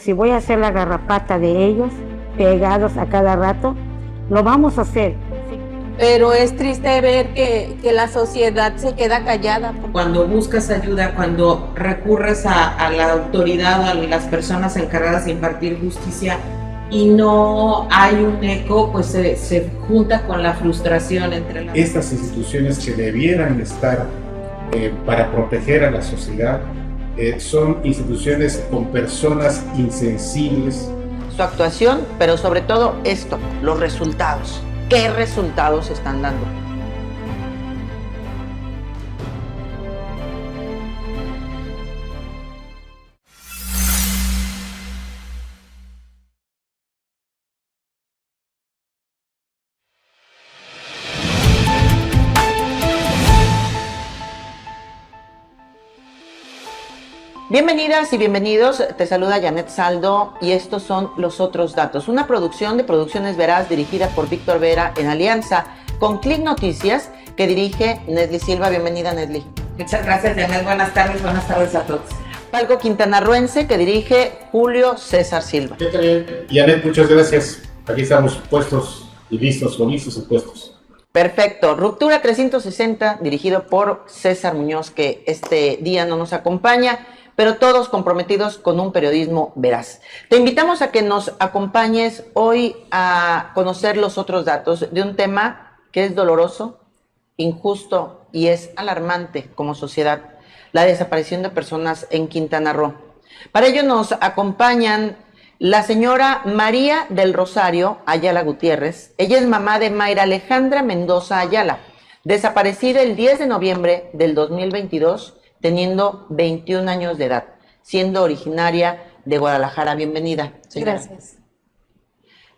Si voy a hacer la garrapata de ellos, pegados a cada rato, lo vamos a hacer. Pero es triste ver que la sociedad se queda callada. Cuando buscas ayuda, cuando recurres a la autoridad, a las personas encargadas de impartir justicia y no hay un eco, pues se junta con la frustración entre las... Estas instituciones que debieran estar para proteger a la sociedad son instituciones con personas insensibles. Su actuación, pero sobre todo esto, los resultados. ¿Qué resultados están dando? Bienvenidas y bienvenidos, te saluda Janet Saldo y estos son Los Otros Datos, una producción de Producciones Veraz dirigida por Víctor Vera en alianza con Click Noticias que dirige Nesli Silva. Bienvenida, Nesli. Muchas gracias, Janet. Buenas tardes a todos. Palco quintanarroense que dirige Julio César Silva. Janet, muchas gracias. Aquí estamos puestos y listos, con listos y puestos. Perfecto. Ruptura 360 dirigido por César Muñoz, que este día no nos acompaña, pero todos comprometidos con un periodismo veraz. Te invitamos a que nos acompañes hoy a conocer los otros datos de un tema que es doloroso, injusto y es alarmante como sociedad, la desaparición de personas en Quintana Roo. Para ello nos acompañan la señora María del Rosario Ayala Gutiérrez. Ella es mamá de Mayra Alejandra Mendoza Ayala, desaparecida el 10 de noviembre del 2022, teniendo 21 años de edad, siendo originaria de Guadalajara. Bienvenida, señora. Gracias.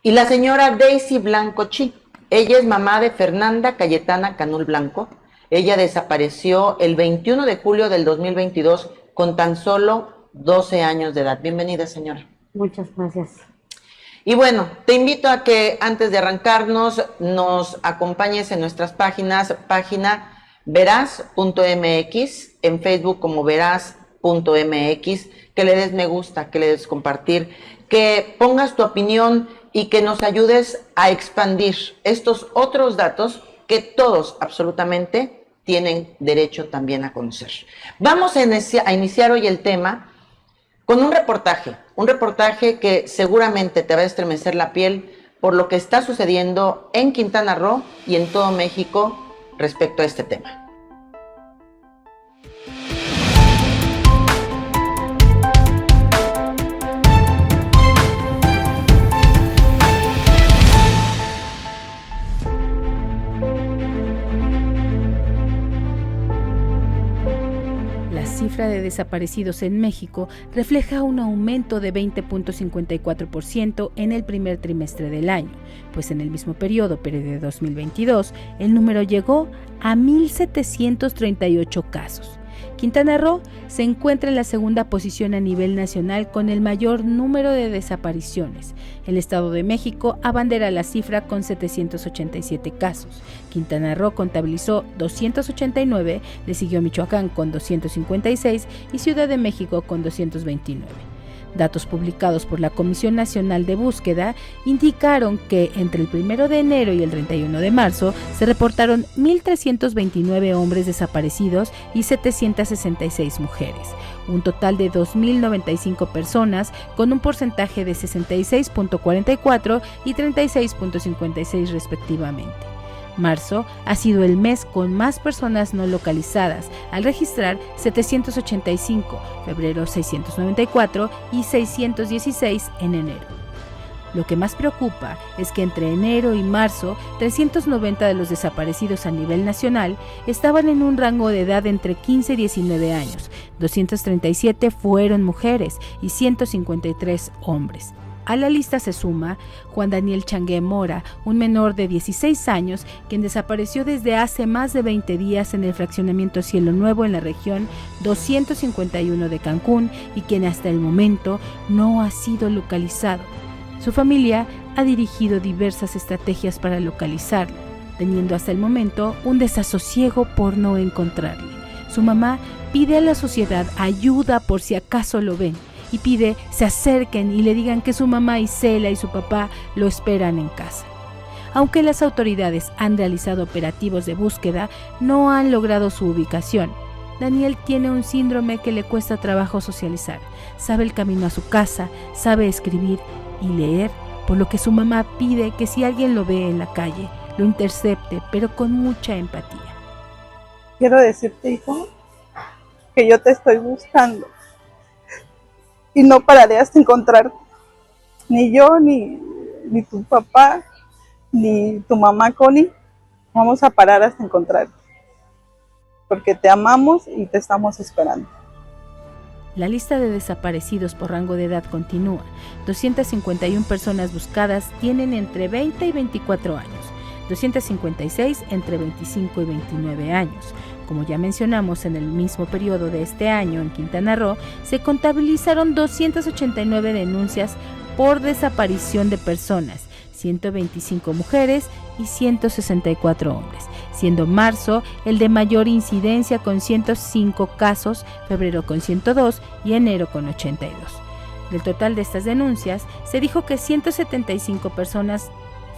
Y la señora Daisy Blanco Chi. Ella es mamá de Fernanda Cayetana Canul Blanco. Ella desapareció el 21 de julio del 2022 con tan solo 12 años de edad. Bienvenida, señora. Muchas gracias. Y bueno, te invito a que antes de arrancarnos nos acompañes en nuestras páginas, página veraz.mx, en Facebook como veraz.mx, que le des me gusta, que le des compartir, que pongas tu opinión y que nos ayudes a expandir estos otros datos que todos absolutamente tienen derecho también a conocer. Vamos a iniciar hoy el tema con un reportaje que seguramente te va a estremecer la piel por lo que está sucediendo en Quintana Roo y en todo México respecto a este tema. La cifra de desaparecidos en México refleja un aumento de 20.54% en el primer trimestre del año, pues en el mismo periodo de 2022, el número llegó a 1.738 casos. Quintana Roo se encuentra en la segunda posición a nivel nacional con el mayor número de desapariciones. El Estado de México abandera la cifra con 787 casos. Quintana Roo contabilizó 289, le siguió Michoacán con 256 y Ciudad de México con 229. Datos publicados por la Comisión Nacional de Búsqueda indicaron que entre el 1 de enero y el 31 de marzo se reportaron 1.329 hombres desaparecidos y 766 mujeres, un total de 2.095 personas con un porcentaje de 66.44 y 36.56 respectivamente. Marzo ha sido el mes con más personas no localizadas, al registrar 785, febrero 694 y 616 en enero. Lo que más preocupa es que entre enero y marzo, 390 de los desaparecidos a nivel nacional estaban en un rango de edad entre 15 y 19 años, 237 fueron mujeres y 153 hombres. A la lista se suma Juan Daniel Changué Mora, un menor de 16 años, quien desapareció desde hace más de 20 días en el fraccionamiento Cielo Nuevo en la región 251 de Cancún y quien hasta el momento no ha sido localizado. Su familia ha dirigido diversas estrategias para localizarlo, teniendo hasta el momento un desasosiego por no encontrarle. Su mamá pide a la sociedad ayuda por si acaso lo ven y pide se acerquen y le digan que su mamá Isela y su papá lo esperan en casa. Aunque las autoridades han realizado operativos de búsqueda, no han logrado su ubicación. Daniel tiene un síndrome que le cuesta trabajo socializar. Sabe el camino a su casa, sabe escribir y leer, por lo que su mamá pide que si alguien lo ve en la calle, lo intercepte, pero con mucha empatía. Quiero decirte, hijo, que yo te estoy buscando y no pararé hasta encontrarte. Ni yo, ni tu papá, ni tu mamá Connie vamos a parar hasta encontrarte, porque te amamos y te estamos esperando. La lista de desaparecidos por rango de edad continúa. 251 personas buscadas tienen entre 20 y 24 años, 256 entre 25 y 29 años. Como ya mencionamos, en el mismo periodo de este año en Quintana Roo se contabilizaron 289 denuncias por desaparición de personas, 125 mujeres y 164 hombres, siendo marzo el de mayor incidencia con 105 casos, febrero con 102 y enero con 82. Del total de estas denuncias, se dijo que 175 personas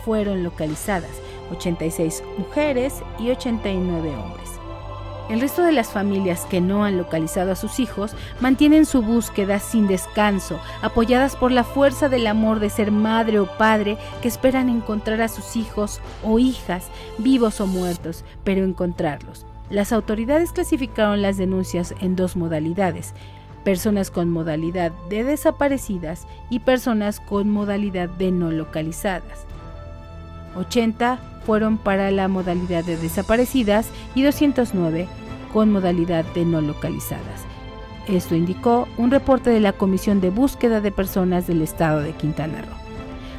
fueron localizadas, 86 mujeres y 89 hombres. El resto de las familias que no han localizado a sus hijos mantienen su búsqueda sin descanso, apoyadas por la fuerza del amor de ser madre o padre que esperan encontrar a sus hijos o hijas, vivos o muertos, pero encontrarlos. Las autoridades clasificaron las denuncias en dos modalidades: personas con modalidad de desaparecidas y personas con modalidad de no localizadas. 80 fueron para la modalidad de desaparecidas y 209 con modalidad de no localizadas. Esto indicó un reporte de la Comisión de Búsqueda de Personas del Estado de Quintana Roo.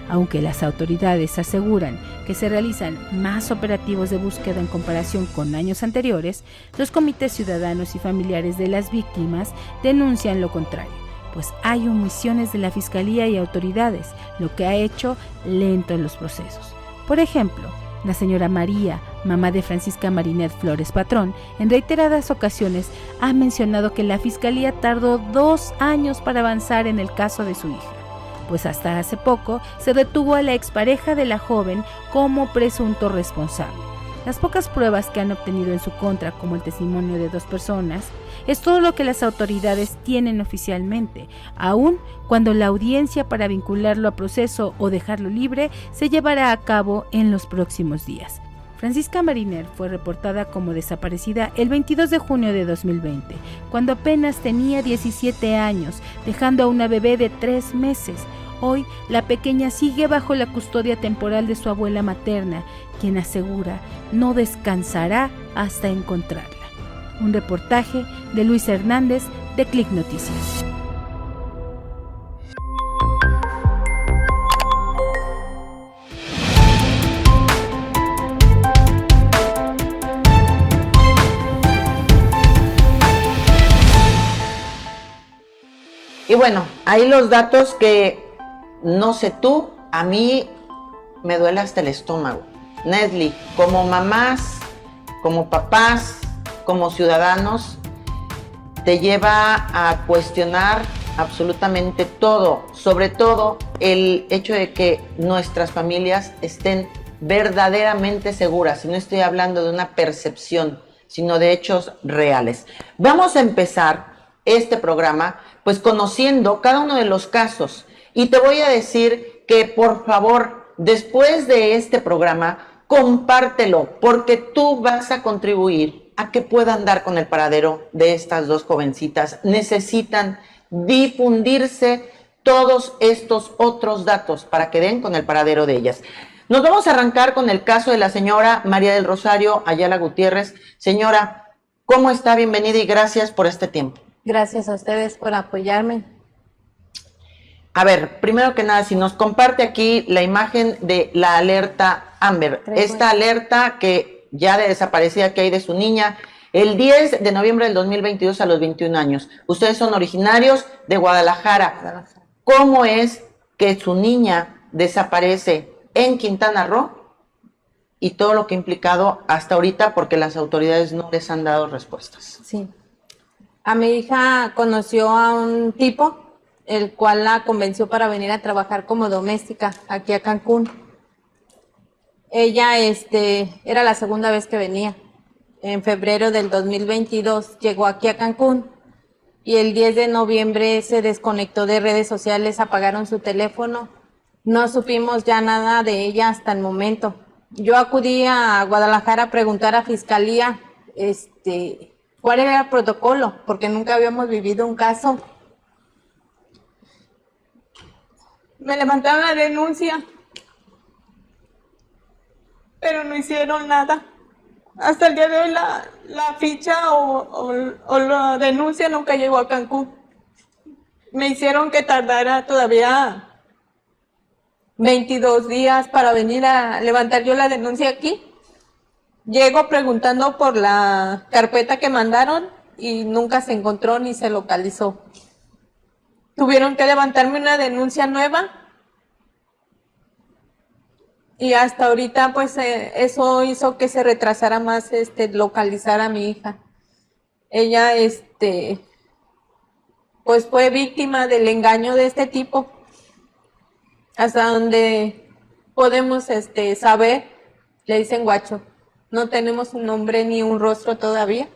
Aunque las autoridades aseguran que se realizan más operativos de búsqueda en comparación con años anteriores, los comités ciudadanos y familiares de las víctimas denuncian lo contrario, pues hay omisiones de la Fiscalía y autoridades, lo que ha hecho lentos los procesos. Por ejemplo, la señora María, mamá de Francisca Marinet Flores Patrón, en reiteradas ocasiones ha mencionado que la Fiscalía tardó 2 años para avanzar en el caso de su hija, pues hasta hace poco se detuvo a la expareja de la joven como presunto responsable. Las pocas pruebas que han obtenido en su contra, como el testimonio de 2 personas, es todo lo que las autoridades tienen oficialmente, aun cuando la audiencia para vincularlo a proceso o dejarlo libre se llevará a cabo en los próximos días. Francisca Mariner fue reportada como desaparecida el 22 de junio de 2020, cuando apenas tenía 17 años, dejando a una bebé de 3 meses. Hoy, la pequeña sigue bajo la custodia temporal de su abuela materna, quien asegura no descansará hasta encontrarla. Un reportaje de Luis Hernández de Click Noticias. Y bueno, ahí los datos que, no sé tú, a mí me duele hasta el estómago. Nesli, como mamás, como papás, como ciudadanos, te lleva a cuestionar absolutamente todo, sobre todo el hecho de que nuestras familias estén verdaderamente seguras. Y no estoy hablando de una percepción, sino de hechos reales. Vamos a empezar este programa pues conociendo cada uno de los casos, y te voy a decir que por favor, después de este programa, compártelo, porque tú vas a contribuir a que puedan dar con el paradero de estas 2 jovencitas. Necesitan difundirse todos estos otros datos para que den con el paradero de ellas. Nos vamos a arrancar con el caso de la señora María del Rosario Ayala Gutiérrez. Señora, ¿cómo está? Bienvenida y gracias por este tiempo. Gracias a ustedes por apoyarme. A ver, primero que nada, si nos comparte aquí la imagen de la alerta Amber, esta alerta que ya de desaparecida que hay de su niña, el 10 de noviembre del 2022 a los 21 años. Ustedes son originarios de Guadalajara. ¿Cómo es que su niña desaparece en Quintana Roo y todo lo que ha implicado hasta ahorita, porque las autoridades no les han dado respuestas? Sí. A mi hija conoció a un tipo el cual la convenció para venir a trabajar como doméstica aquí a Cancún. Ella era la segunda vez que venía. En febrero del 2022 llegó aquí a Cancún y el 10 de noviembre se desconectó de redes sociales, apagaron su teléfono. No supimos ya nada de ella hasta el momento. Yo acudí a Guadalajara a preguntar a Fiscalía cuál era el protocolo, porque nunca habíamos vivido un caso. Me levantaron la denuncia, pero no hicieron nada. Hasta el día de hoy la ficha o la denuncia nunca llegó a Cancún. Me hicieron que tardara todavía 22 días para venir a levantar yo la denuncia aquí. Llego preguntando por la carpeta que mandaron y nunca se encontró ni se localizó. Tuvieron que levantarme una denuncia nueva y hasta ahorita pues eso hizo que se retrasara más localizar a mi hija. Ella pues fue víctima del engaño de este tipo. Hasta donde podemos saber, le dicen guacho. No tenemos un nombre ni un rostro todavía.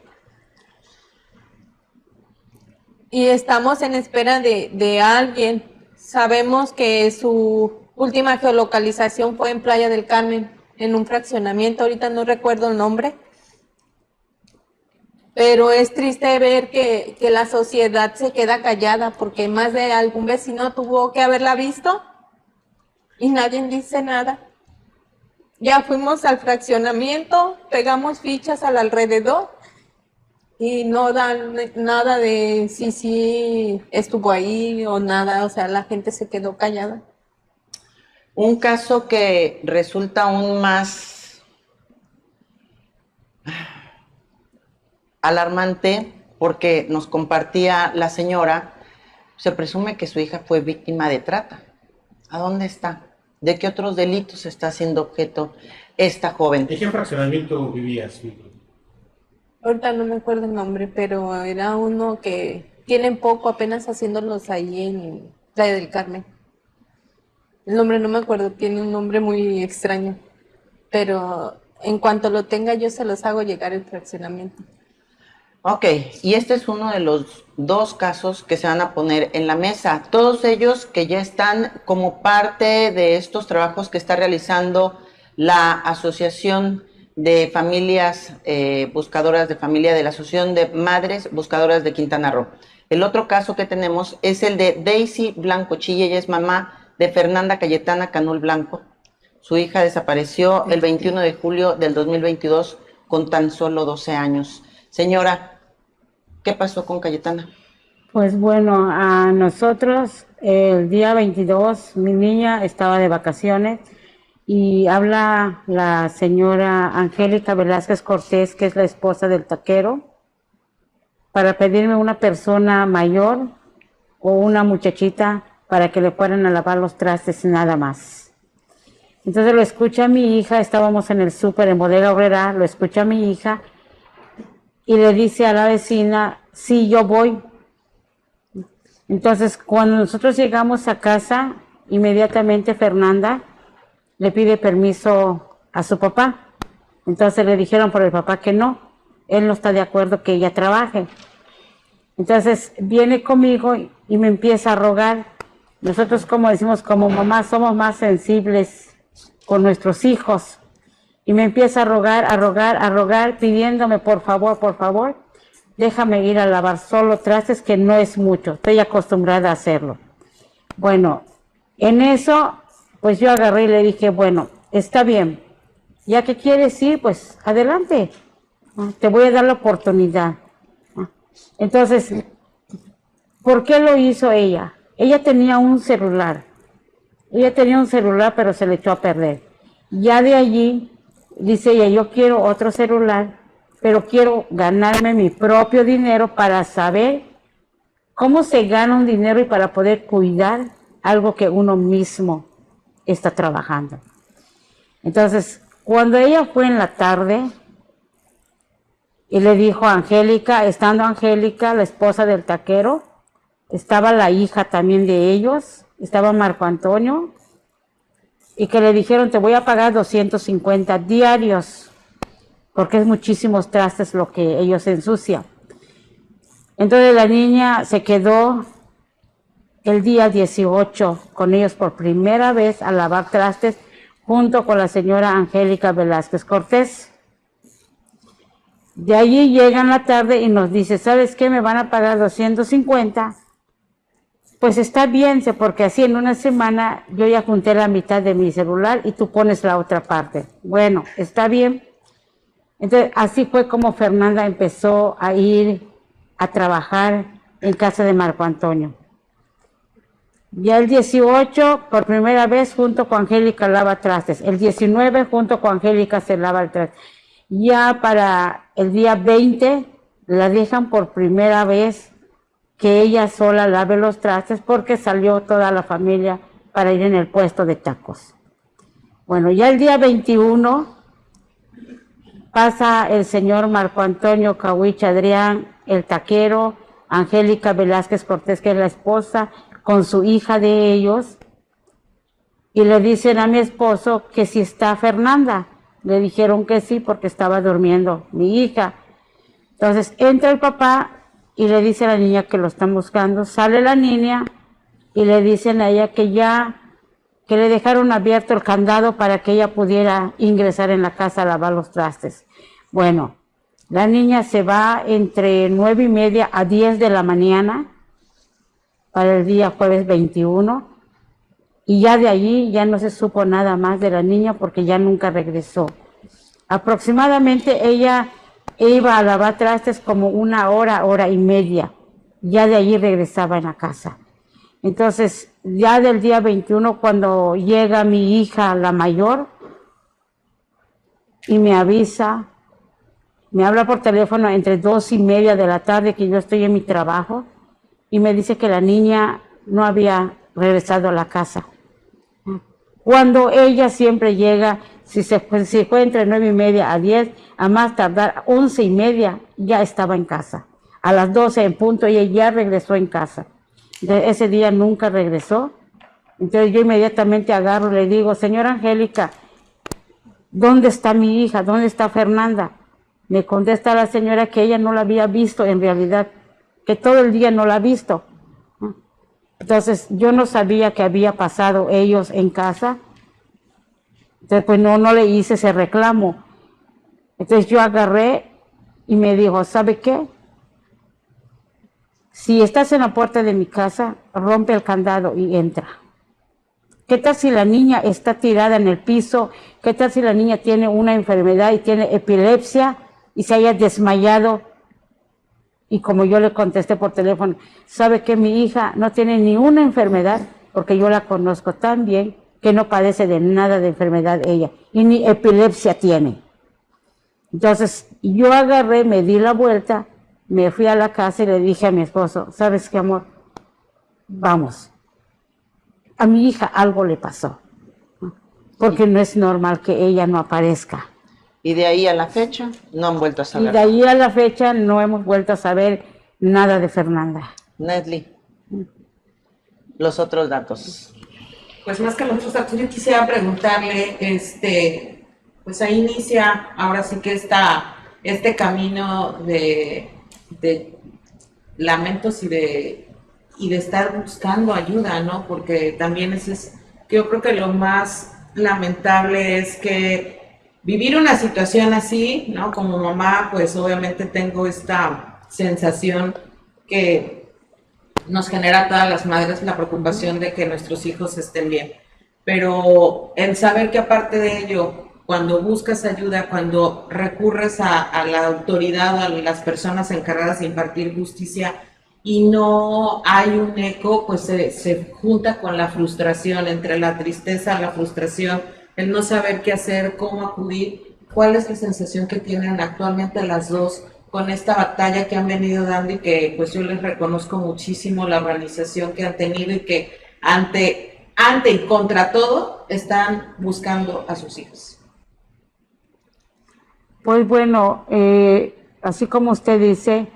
Y estamos en espera de alguien. Sabemos que su última geolocalización fue en Playa del Carmen, en un fraccionamiento. Ahorita no recuerdo el nombre. Pero es triste ver que la sociedad se queda callada porque más de algún vecino tuvo que haberla visto y nadie dice nada. Ya fuimos al fraccionamiento, pegamos fichas al alrededor y no dan nada de si estuvo ahí o nada, o sea, la gente se quedó callada. Un caso que resulta aún más alarmante porque nos compartía la señora, se presume que su hija fue víctima de trata. ¿A dónde está? ¿De qué otros delitos está siendo objeto esta joven? ¿En qué fraccionamiento vivías? Ahorita no me acuerdo el nombre, pero era uno que tienen poco apenas haciéndolos ahí en Playa del Carmen. El nombre no me acuerdo, tiene un nombre muy extraño, pero en cuanto lo tenga yo se los hago llegar el fraccionamiento. Ok, y este es uno de los dos casos que se van a poner en la mesa. Todos ellos que ya están como parte de estos trabajos que está realizando la Asociación de Familias Buscadoras de Familia, de la Asociación de Madres Buscadoras de Quintana Roo. El otro caso que tenemos es el de Daisy Blanco Chilla. Ella es mamá de Fernanda Cayetana Canul Blanco. Su hija desapareció el 21 de julio del 2022 con tan solo 12 años. Señora, ¿qué pasó con Cayetana? Pues bueno, a nosotros el día 22 mi niña estaba de vacaciones y habla la señora Angélica Velázquez Cortés, que es la esposa del taquero, para pedirme una persona mayor o una muchachita para que le fueran a lavar los trastes y nada más. Entonces lo escucha mi hija, estábamos en el súper en Bodega Obrera, lo escucha mi hija y le dice a la vecina, sí, yo voy. Entonces, cuando nosotros llegamos a casa, inmediatamente Fernanda le pide permiso a su papá. Entonces le dijeron por el papá que no, él no está de acuerdo que ella trabaje. Entonces viene conmigo y me empieza a rogar. Nosotros, como decimos, como mamá, somos más sensibles con nuestros hijos. Y me empieza a rogar, pidiéndome, por favor, déjame ir a lavar solo trastes, que no es mucho, estoy acostumbrada a hacerlo. Bueno, en eso, pues yo agarré y le dije, bueno, está bien, ya que quieres ir, pues adelante, te voy a dar la oportunidad. Entonces, ¿por qué lo hizo ella? Ella tenía un celular, pero se le echó a perder. Ya de allí, dice ella, yo quiero otro celular, pero quiero ganarme mi propio dinero para saber cómo se gana un dinero y para poder cuidar algo que uno mismo está trabajando. Entonces, cuando ella fue en la tarde y le dijo a Angélica, estando Angélica, la esposa del taquero, estaba la hija también de ellos, estaba Marco Antonio, y que le dijeron, te voy a pagar 250 diarios, porque es muchísimos trastes lo que ellos ensucian. Entonces la niña se quedó el día 18 con ellos por primera vez a lavar trastes, junto con la señora Angélica Velázquez Cortés. De allí llega en la tarde y nos dice, ¿sabes qué? Me van a pagar 250. Pues está bien, porque así en una semana yo ya junté la mitad de mi celular y tú pones la otra parte. Bueno, está bien. Entonces, así fue como Fernanda empezó a ir a trabajar en casa de Marco Antonio. Ya el 18, por primera vez, junto con Angélica lava trastes. El 19, junto con Angélica se lava el traste. Ya para el día 20, la dejan por primera vez que ella sola lave los trastes porque salió toda la familia para ir en el puesto de tacos. Bueno, ya el día 21 pasa el señor Marco Antonio Cahuich Adrián, el taquero, Angélica Velázquez Cortés, que es la esposa, con su hija de ellos, y le dicen a mi esposo que si está Fernanda. Le dijeron que sí porque estaba durmiendo mi hija. Entonces entra el papá y le dice a la niña que lo están buscando. Sale la niña y le dicen a ella que que le dejaron abierto el candado para que ella pudiera ingresar en la casa a lavar los trastes. Bueno, la niña se va entre 9:30 a 10 de la mañana para el día jueves 21, y ya de allí ya no se supo nada más de la niña porque ya nunca regresó. Aproximadamente ella iba a lavar trastes como 1 hora, 1:30, ya de allí regresaba en la casa. Entonces, ya del día 21, cuando llega mi hija, la mayor, y me avisa, me habla por teléfono entre 2:30 de la tarde que yo estoy en mi trabajo, y me dice que la niña no había regresado a la casa. Cuando ella siempre llega, si fue entre 9:30 a 10, a más tardar 11:30, ya estaba en casa. A las 12 en punto ella ya regresó en casa. De ese día nunca regresó. Entonces yo inmediatamente agarro y le digo, señora Angélica, ¿dónde está mi hija? ¿Dónde está Fernanda? Me contesta la señora que ella no la había visto en realidad, que todo el día no la ha visto. Entonces yo no sabía que había pasado ellos en casa. Entonces pues no le hice ese reclamo. Entonces yo agarré y me dijo, ¿sabe qué? Si estás en la puerta de mi casa, rompe el candado y entra. ¿Qué tal si la niña está tirada en el piso? ¿Qué tal si la niña tiene una enfermedad y tiene epilepsia y se haya desmayado? Y como yo le contesté por teléfono, ¿sabe que mi hija no tiene ni una enfermedad? Porque yo la conozco tan bien que no padece de nada de enfermedad ella, y ni epilepsia tiene. Entonces yo agarré, me di la vuelta, me fui a la casa y le dije a mi esposo, ¿sabes qué, amor? Vamos. A mi hija algo le pasó, porque no es normal que ella no aparezca. Y de ahí a la fecha no han vuelto a saber. Y de ahí a la fecha no hemos vuelto a saber nada de Fernanda. Nesli, los otros datos. Pues más que los otros datos, yo quisiera preguntarle, pues ahí inicia ahora sí que este camino de lamentos y de estar buscando ayuda, ¿no? Porque también yo creo que lo más lamentable es que vivir una situación así, ¿no? Como mamá, pues obviamente tengo esta sensación que nos genera a todas las madres la preocupación de que nuestros hijos estén bien. Pero el saber que aparte de ello, cuando buscas ayuda, cuando recurres a la autoridad, a las personas encargadas de impartir justicia, y no hay un eco, pues se junta con la frustración, entre la tristeza, la frustración, el no saber qué hacer, cómo acudir. ¿Cuál es la sensación que tienen actualmente las dos con esta batalla que han venido dando y que pues yo les reconozco muchísimo la organización que han tenido y que ante y contra todo están buscando a sus hijos? Pues bueno, así como usted dice,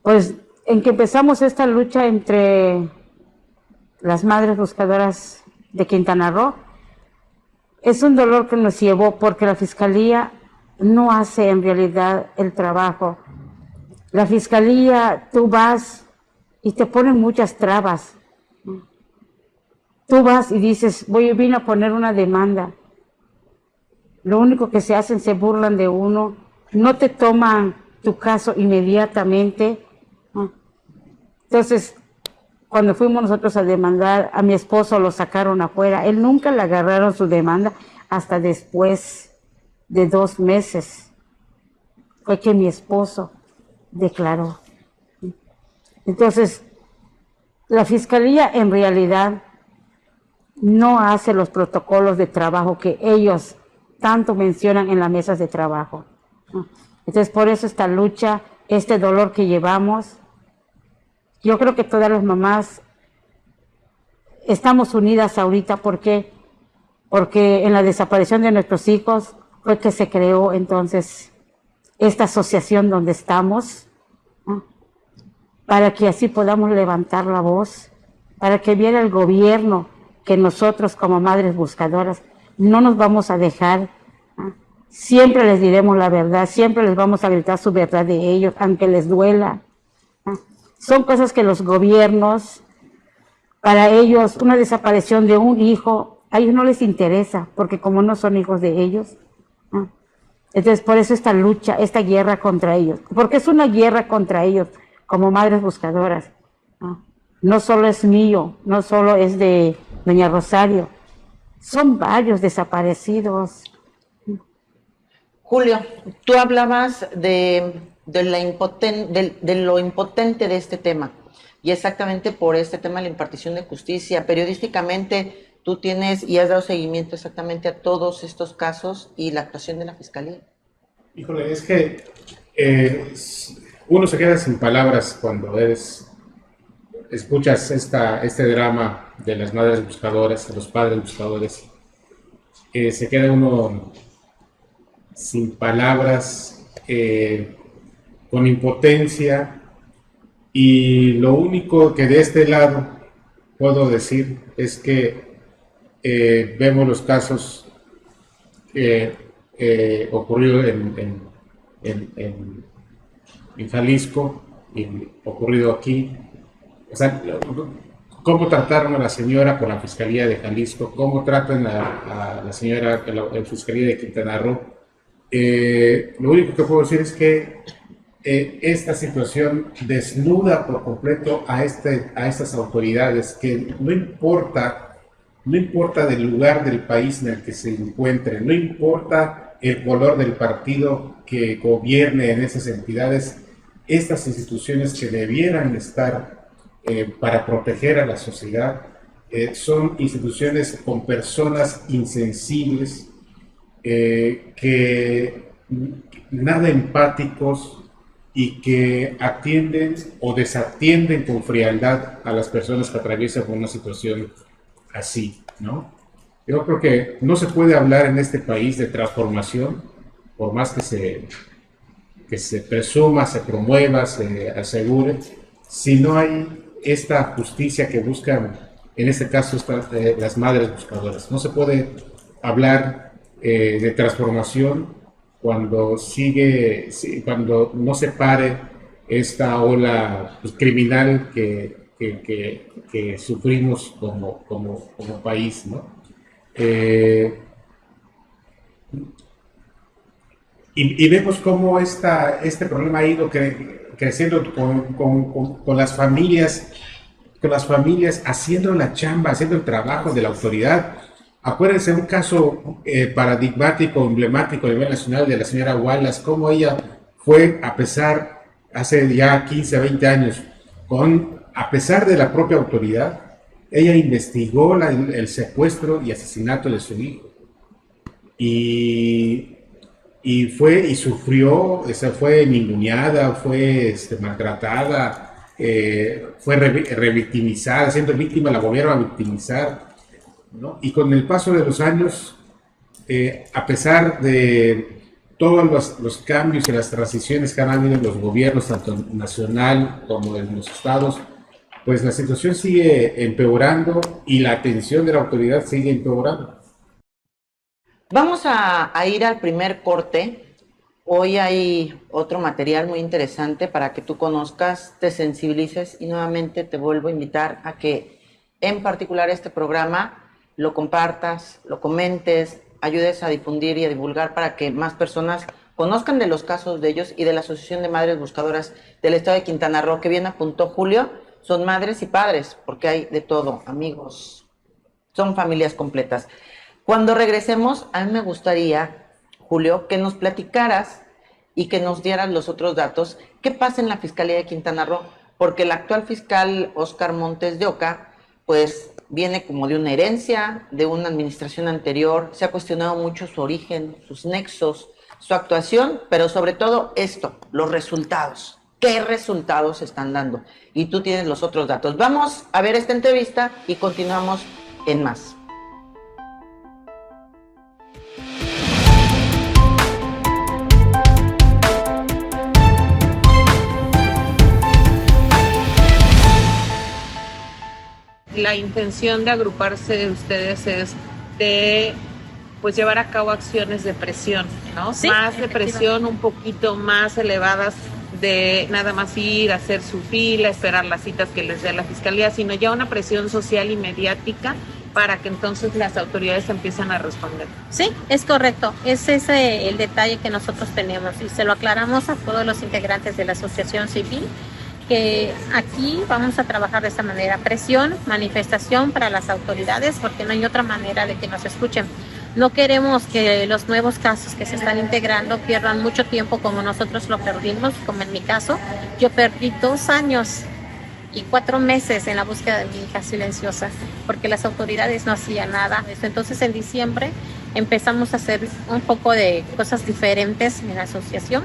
pues en que empezamos esta lucha entre las madres buscadoras de Quintana Roo, es un dolor que nos llevó porque la Fiscalía no hace en realidad el trabajo. La Fiscalía, tú vas y te ponen muchas trabas. Tú vas y dices, vine a poner una demanda. Lo único que se hacen, se burlan de uno, no te toman tu caso inmediatamente. Entonces, cuando fuimos nosotros a demandar, a mi esposo lo sacaron afuera. Él nunca le agarraron su demanda hasta después de 2 meses. Fue que mi esposo declaró. Entonces, la Fiscalía en realidad no hace los protocolos de trabajo que ellos tanto mencionan en las mesas de trabajo. Entonces, por eso esta lucha, este dolor que llevamos, yo creo que todas las mamás estamos unidas ahorita. ¿Por qué? Porque en la desaparición de nuestros hijos fue que se creó entonces esta asociación donde estamos, ¿no? Para que así podamos levantar la voz, para que viera el gobierno que nosotros como madres buscadoras no nos vamos a dejar, ¿no? Siempre les diremos la verdad, siempre les vamos a gritar su verdad de ellos, aunque les duela, ¿no? Son cosas que los gobiernos, para ellos, una desaparición de un hijo, a ellos no les interesa, porque como no son hijos de ellos, ¿no? Entonces, por eso esta lucha, esta guerra contra ellos, porque es una guerra contra ellos, como madres buscadoras, ¿no? No solo es mío, no solo es de doña Rosario, son varios desaparecidos. Julio, tú hablabas de lo impotente de este tema, y exactamente por este tema, la impartición de justicia. Periodísticamente, tú tienes y has dado seguimiento exactamente a todos estos casos y la actuación de la Fiscalía. Híjole, es que uno se queda sin palabras cuando escuchas este drama de las madres buscadoras, de los padres buscadores. Se queda uno sin palabras, con impotencia, y lo único que de este lado puedo decir es que vemos los casos ocurridos en Jalisco y ocurrido aquí. O sea, cómo trataron a la señora con la Fiscalía de Jalisco, cómo tratan a la señora en la Fiscalía de Quintana Roo. Lo único que puedo decir es que esta situación desnuda por completo a estas autoridades, que no importa del lugar del país en el que se encuentren, no importa el color del partido que gobierne en esas entidades, estas instituciones que debieran estar para proteger a la sociedad son instituciones con personas insensibles, que nada empáticos, y que atienden o desatienden con frialdad a las personas que atraviesan por una situación así, ¿no? Yo creo que no se puede hablar en este país de transformación, por más que se presuma, se promueva, se asegure, si no hay esta justicia que buscan, en este caso, las madres buscadoras. No se puede hablar de transformación cuando no se pare esta ola criminal que sufrimos como país, ¿no? Y vemos cómo este problema ha ido creciendo con las familias haciendo la chamba, haciendo el trabajo de la autoridad. Acuérdense un caso paradigmático, emblemático a nivel nacional, de la señora Wallace, cómo ella fue, hace ya 15, 20 años, a pesar de la propia autoridad, ella investigó el secuestro y asesinato de su hijo. Y sufrió, fue ninguneada, fue maltratada, fue revictimizada, siendo víctima la volvieron a victimizar, ¿no? Y con el paso de los años, a pesar de todos los cambios y las transiciones que han habido en los gobiernos, tanto nacional como en los estados, pues la situación sigue empeorando y la atención de la autoridad sigue empeorando. Vamos a ir al primer corte. Hoy hay otro material muy interesante para que tú conozcas, te sensibilices y nuevamente te vuelvo a invitar a que en particular este programa lo compartas, lo comentes, ayudes a difundir y a divulgar para que más personas conozcan de los casos de ellos y de la Asociación de Madres Buscadoras del Estado de Quintana Roo, que bien apuntó Julio, son madres y padres, porque hay de todo, amigos, son familias completas. Cuando regresemos, a mí me gustaría, Julio, que nos platicaras y que nos dieras los otros datos. ¿Qué pasa en la Fiscalía de Quintana Roo? Porque el actual fiscal Óscar Montes de Oca, pues viene como de una herencia, de una administración anterior. Se ha cuestionado mucho su origen, sus nexos, su actuación, pero sobre todo esto, los resultados. ¿Qué resultados están dando? Y tú tienes los otros datos. Vamos a ver esta entrevista y continuamos en más. La intención de agruparse de ustedes es de pues llevar a cabo acciones de presión, ¿no? Sí, más de presión, un poquito más elevadas de nada más ir, hacer su fila, esperar las citas que les dé la fiscalía, sino ya una presión social y mediática para que entonces las autoridades empiezan a responder. Sí, es correcto. Es ese el detalle que nosotros tenemos y se lo aclaramos a todos los integrantes de la asociación civil, que aquí vamos a trabajar de esta manera, presión, manifestación para las autoridades, porque no hay otra manera de que nos escuchen. No queremos que los nuevos casos que se están integrando pierdan mucho tiempo como nosotros lo perdimos, como en mi caso. Yo perdí 2 años y 4 meses en la búsqueda de mi hija silenciosa, porque las autoridades no hacían nada. Entonces en diciembre empezamos a hacer un poco de cosas diferentes en la asociación,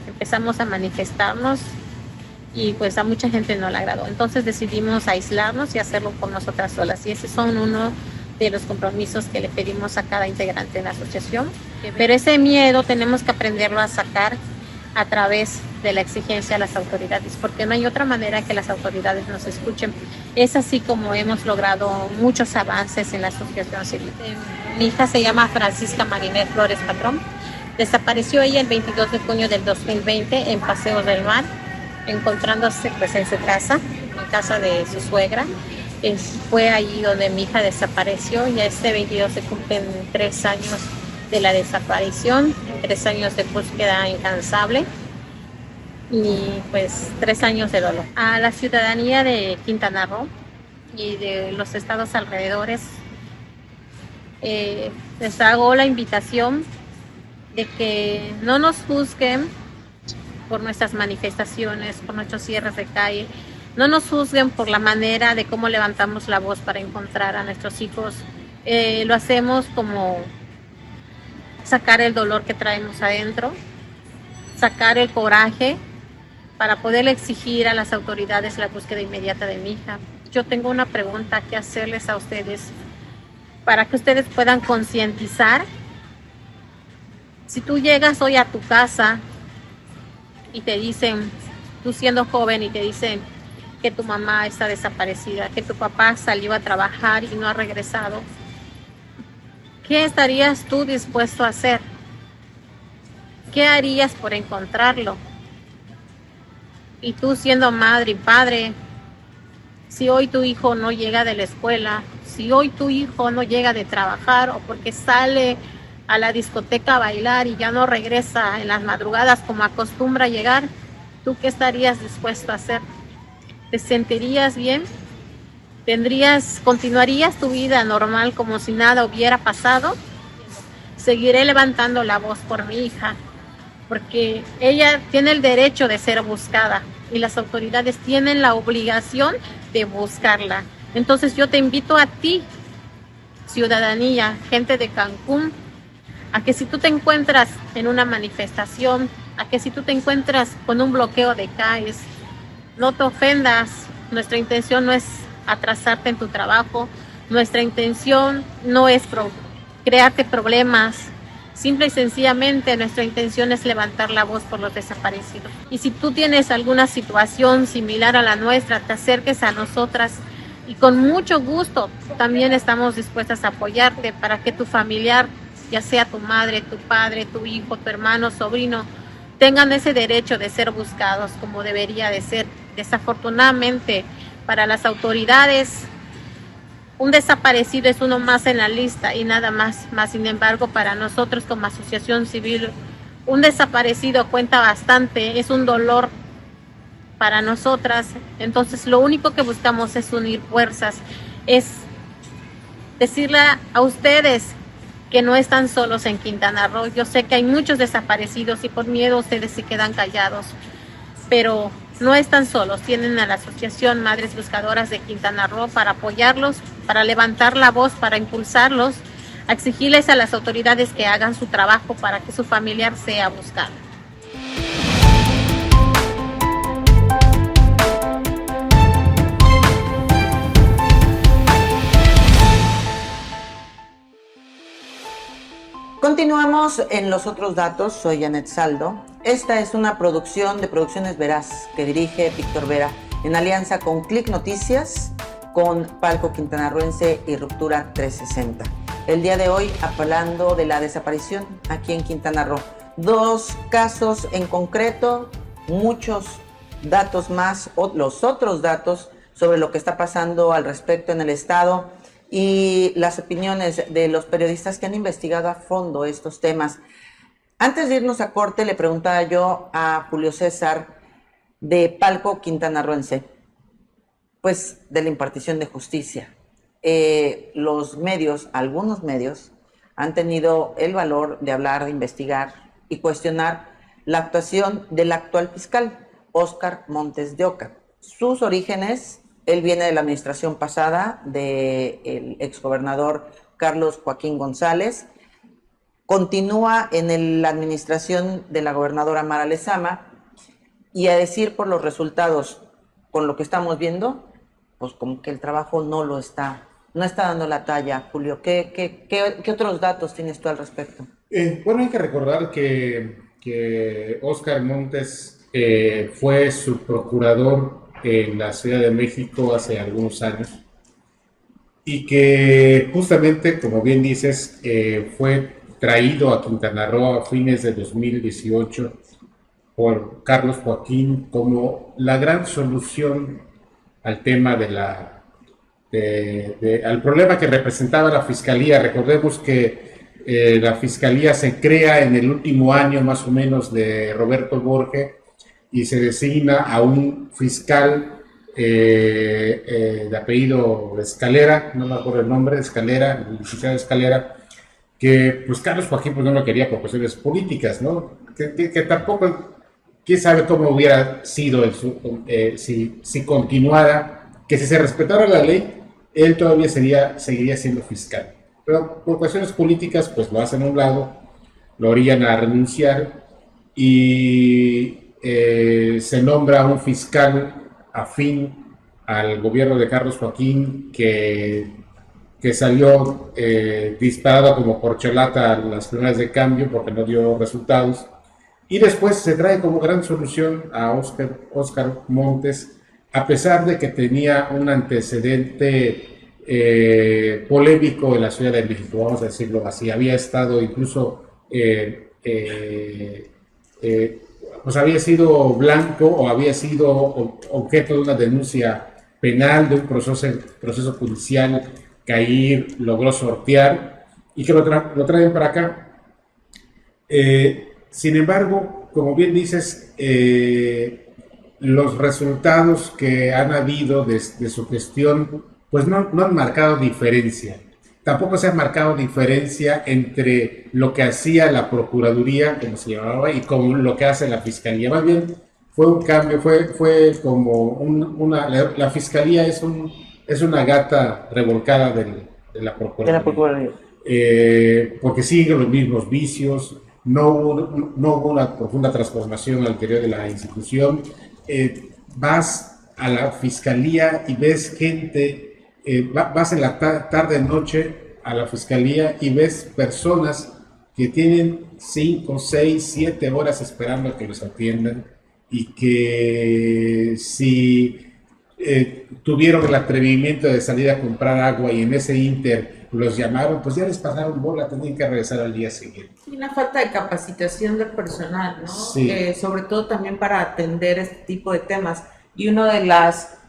empezamos a manifestarnos, y pues a mucha gente no le agradó. Entonces decidimos aislarnos y hacerlo por nosotras solas. Y ese son uno de los compromisos que le pedimos a cada integrante de la asociación. Pero ese miedo tenemos que aprenderlo a sacar a través de la exigencia a las autoridades, porque no hay otra manera que las autoridades nos escuchen. Es así como hemos logrado muchos avances en la asociación civil. Mi hija se llama Francisca Marinette Flores Patrón. Desapareció ella el 22 de junio del 2020 en Paseos del Mar, encontrándose pues en su casa, en casa de su suegra. Fue allí donde mi hija desapareció y este 22 se cumplen 3 años de la desaparición, 3 años de búsqueda incansable y pues 3 años de dolor. A la ciudadanía de Quintana Roo y de los estados alrededores les hago la invitación de que no nos juzguen por nuestras manifestaciones, por nuestros cierres de calle. No nos juzguen por la manera de cómo levantamos la voz para encontrar a nuestros hijos. Lo hacemos como sacar el dolor que traemos adentro, sacar el coraje para poder exigir a las autoridades la búsqueda inmediata de mi hija. Yo tengo una pregunta que hacerles a ustedes para que ustedes puedan concientizar. Si tú llegas hoy a tu casa y te dicen, tú siendo joven, y te dicen que tu mamá está desaparecida, que tu papá salió a trabajar y no ha regresado, ¿qué estarías tú dispuesto a hacer? ¿Qué harías por encontrarlo? Y tú siendo madre y padre, si hoy tu hijo no llega de la escuela, si hoy tu hijo no llega de trabajar o porque sale a la discoteca a bailar y ya no regresa en las madrugadas como acostumbra llegar, ¿tú qué estarías dispuesto a hacer? ¿Te sentirías bien? ¿Continuarías tu vida normal como si nada hubiera pasado? Seguiré levantando la voz por mi hija, porque ella tiene el derecho de ser buscada y las autoridades tienen la obligación de buscarla. Entonces yo te invito a ti, ciudadanía, gente de Cancún, a que si tú te encuentras en una manifestación, a que si tú te encuentras con un bloqueo de calles, no te ofendas. Nuestra intención no es atrasarte en tu trabajo, nuestra intención no es crearte problemas, Simple y sencillamente nuestra intención es levantar la voz por los desaparecidos. Y si tú tienes alguna situación similar a la nuestra, te acerques a nosotras y con mucho gusto también estamos dispuestas a apoyarte para que tu familiar, ya sea tu madre, tu padre, tu hijo, tu hermano, sobrino, tengan ese derecho de ser buscados como debería de ser. Desafortunadamente, para las autoridades, un desaparecido es uno más en la lista y nada más. Sin embargo, para nosotros como asociación civil, un desaparecido cuenta bastante, es un dolor para nosotras. Entonces, lo único que buscamos es unir fuerzas, es decirle a ustedes que no están solos en Quintana Roo. Yo sé que hay muchos desaparecidos y por miedo ustedes se quedan callados, pero no están solos, tienen a la Asociación Madres Buscadoras de Quintana Roo para apoyarlos, para levantar la voz, para impulsarlos, a exigirles a las autoridades que hagan su trabajo para que su familiar sea buscado. Continuamos en los otros datos. Soy Janet Saldo. Esta es una producción de Producciones Veraz que dirige Víctor Vera en alianza con Click Noticias, con Palco Quintanarroense y Ruptura 360. El día de hoy hablando de la desaparición aquí en Quintana Roo. 2 casos en concreto, muchos datos más, los otros datos sobre lo que está pasando al respecto en el estado y las opiniones de los periodistas que han investigado a fondo estos temas. Antes de irnos a corte, le preguntaba yo a Julio César de Palco Quintanarroense, pues de la impartición de justicia. Los medios, algunos medios, han tenido el valor de hablar, de investigar y cuestionar la actuación del actual fiscal, Óscar Montes de Oca. Sus orígenes, él viene de la administración pasada del exgobernador Carlos Joaquín González, continúa en la administración de la gobernadora Mara Lezama, y a decir por los resultados, con lo que estamos viendo, pues como que el trabajo no está dando la talla. Julio, ¿qué otros datos tienes tú al respecto? Bueno, hay que recordar que Óscar Montes fue subprocurador en la Ciudad de México hace algunos años y que justamente, como bien dices, fue traído a Quintana Roo a fines de 2018 por Carlos Joaquín como la gran solución al tema al problema que representaba la Fiscalía. Recordemos que la Fiscalía se crea en el último año más o menos de Roberto Borge y se designa a un fiscal de apellido Escalera, no me acuerdo el nombre, Escalera, el licenciado Escalera, que pues Carlos Joaquín pues no lo quería por cuestiones políticas, ¿no? Que tampoco, quién sabe cómo hubiera sido si continuara, que si se respetara la ley, él todavía seguiría siendo fiscal. Pero por cuestiones políticas pues lo hacen a un lado, lo orillan a renunciar y se nombra un fiscal afín al gobierno de Carlos Joaquín que salió disparado como corcholata a las primeras de cambio porque no dio resultados, y después se trae como gran solución a Óscar Montes, a pesar de que tenía un antecedente polémico en la Ciudad de México, vamos a decirlo así. Había estado incluso pues había sido blanco o había sido objeto de una denuncia penal, de un proceso judicial que ahí logró sortear y que lo traen para acá. Sin embargo, como bien dices, los resultados que han habido de su gestión pues no han marcado diferencia. Tampoco se ha marcado diferencia entre lo que hacía la Procuraduría, como se llamaba, y con lo que hace la Fiscalía. Más bien fue un cambio, fue como la Fiscalía es una gata revolcada de la Procuraduría. Porque siguen los mismos vicios, no hubo una profunda transformación al interior de la institución. Vas a la Fiscalía y ves gente, vas en la tarde-noche a la Fiscalía y ves personas que tienen 5, 6, 7 horas esperando a que los atiendan y que si tuvieron el atrevimiento de salir a comprar agua y en ese inter los llamaron, pues ya les pasaron bola, tenían que regresar al día siguiente. Y una falta de capacitación del personal, ¿no? Sí. Sobre todo también para atender este tipo de temas. Y una de las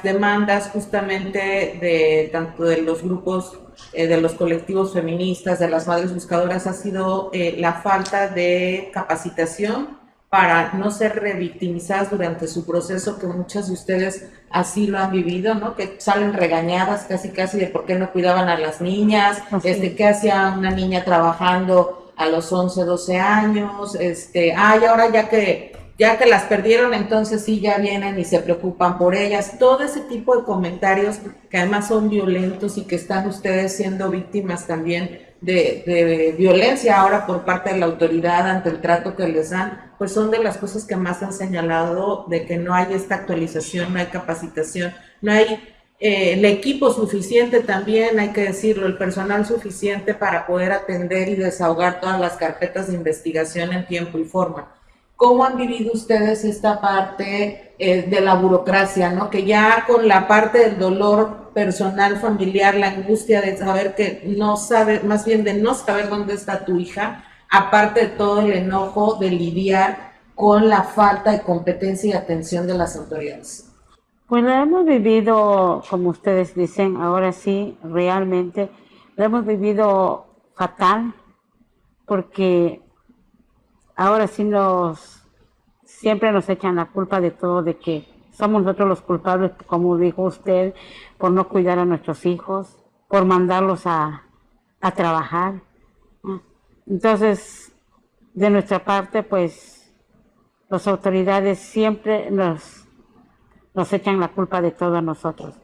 demandas justamente de tanto de los grupos, de los colectivos feministas, de las madres buscadoras, ha sido la falta de capacitación para no ser revictimizadas durante su proceso, que muchas de ustedes así lo han vivido, ¿no? Que salen regañadas casi de por qué no cuidaban a las niñas, qué hacía una niña trabajando a los 11, 12 años, y ahora ya que las perdieron, entonces sí ya vienen y se preocupan por ellas. Todo ese tipo de comentarios que además son violentos y que están ustedes siendo víctimas también de violencia ahora por parte de la autoridad ante el trato que les dan, pues son de las cosas que más han señalado de que no hay esta actualización, no hay capacitación, no hay el equipo suficiente también, hay que decirlo, el personal suficiente para poder atender y desahogar todas las carpetas de investigación en tiempo y forma. ¿Cómo han vivido ustedes esta parte de la burocracia, ¿no? Que ya con la parte del dolor personal, familiar, la angustia de saber que no sabe, más bien de no saber dónde está tu hija, aparte de todo el enojo de lidiar con la falta de competencia y atención de las autoridades? Pues la hemos vivido, como ustedes dicen, ahora sí, realmente, la hemos vivido fatal, porque ahora sí siempre nos echan la culpa de todo, de que somos nosotros los culpables, como dijo usted, por no cuidar a nuestros hijos, por mandarlos a trabajar. Entonces, de nuestra parte, pues, las autoridades siempre nos echan la culpa de todo a nosotros.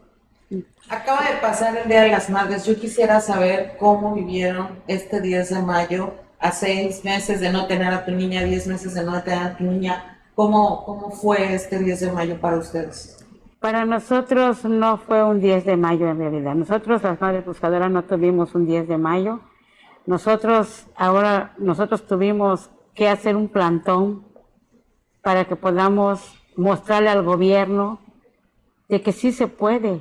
Acaba de pasar el Día de las Madres. Yo quisiera saber cómo vivieron este 10 de mayo, a 6 meses de no tener a tu niña, 10 meses de no tener a tu niña. ¿Cómo fue este 10 de mayo para ustedes? Para nosotros no fue un 10 de mayo en realidad. Nosotros, las madres buscadoras, no tuvimos un 10 de mayo. Nosotros tuvimos que hacer un plantón para que podamos mostrarle al gobierno de que sí se puede,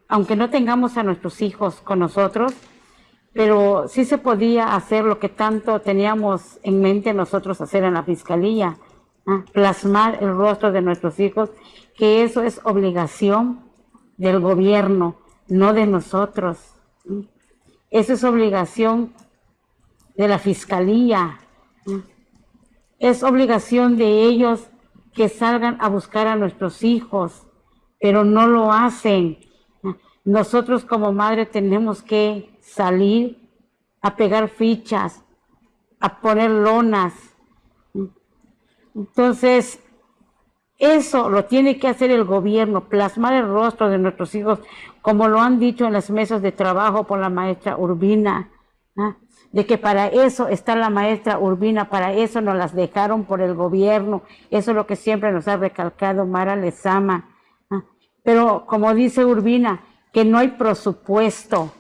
aunque no tengamos a nuestros hijos con nosotros, pero sí se podía hacer lo que tanto teníamos en mente nosotros hacer en la fiscalía, plasmar el rostro de nuestros hijos, que eso es obligación del gobierno, no de nosotros. Eso es obligación de la fiscalía. Es obligación de ellos que salgan a buscar a nuestros hijos, pero no lo hacen. Nosotros como madre tenemos que salir a pegar fichas, a poner lonas. Entonces, eso lo tiene que hacer el gobierno, plasmar el rostro de nuestros hijos, como lo han dicho en las mesas de trabajo por la maestra Urbina, de que para eso está la maestra Urbina, para eso nos las dejaron por el gobierno. Eso es lo que siempre nos ha recalcado Mara Lezama. Pero como dice Urbina, que no hay presupuesto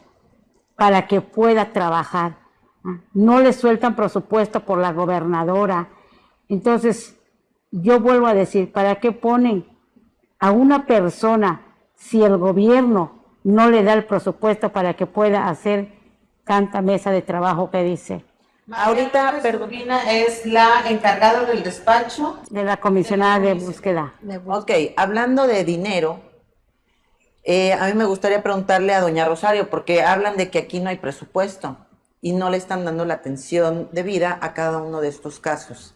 para que pueda trabajar. No le sueltan presupuesto por la gobernadora. Entonces, yo vuelvo a decir, ¿para qué ponen a una persona si el gobierno no le da el presupuesto para que pueda hacer tanta mesa de trabajo que dice? Ahorita, Urbina es la encargada del despacho de la comisionada de búsqueda. Ok, hablando de dinero, a mí me gustaría preguntarle a doña Rosario, porque hablan de que aquí no hay presupuesto y no le están dando la atención debida a cada uno de estos casos.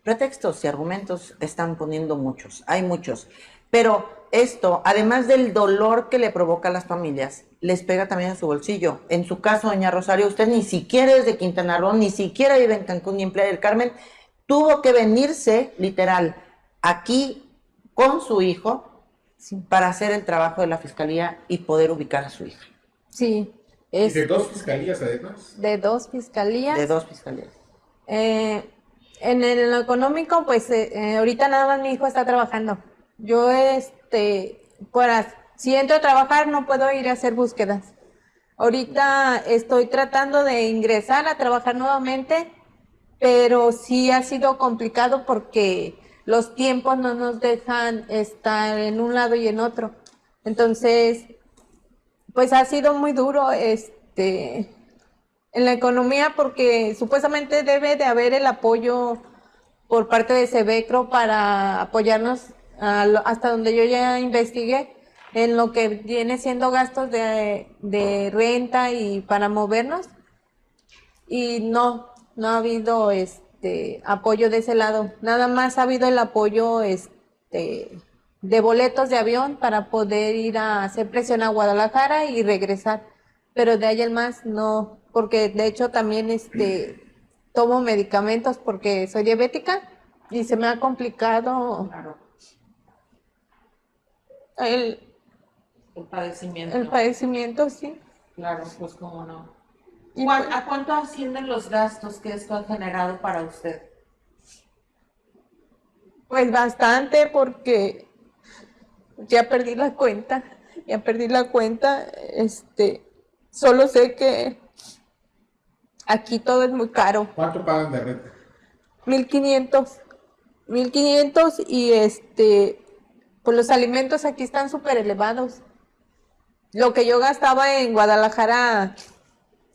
Pretextos y argumentos están poniendo muchos, hay muchos, pero esto, además del dolor que le provoca a las familias, les pega también en su bolsillo. En su caso, doña Rosario, usted ni siquiera es de Quintana Roo, ni siquiera vive en Cancún ni en Playa del Carmen, tuvo que venirse, literal, aquí con su hijo para hacer el trabajo de la fiscalía y poder ubicar a su hija. Sí. ¿Y de 2 fiscalías además? De 2 fiscalías. De 2 fiscalías. En lo económico, pues ahorita nada más mi hijo está trabajando. Yo, si entro a trabajar, no puedo ir a hacer búsquedas. Ahorita estoy tratando de ingresar a trabajar nuevamente, pero sí ha sido complicado porque los tiempos no nos dejan estar en un lado y en otro. Entonces, pues ha sido muy duro en la economía porque supuestamente debe de haber el apoyo por parte de Sebecro para apoyarnos hasta donde yo ya investigué en lo que viene siendo gastos de renta y para movernos, y no ha habido apoyo de ese lado. Nada más ha habido el apoyo de boletos de avión para poder ir a hacer presión a Guadalajara y regresar, pero de ahí en más no, porque de hecho también tomo medicamentos porque soy diabética y se me ha complicado el padecimiento, sí. Claro, pues cómo no. Y ¿A cuánto ascienden los gastos que esto ha generado para usted? pues bastante porque ya perdí la cuenta, solo sé que aquí todo es muy caro. ¿Cuánto pagan de renta? 1,500 y pues los alimentos aquí están súper elevados. Lo que yo gastaba en Guadalajara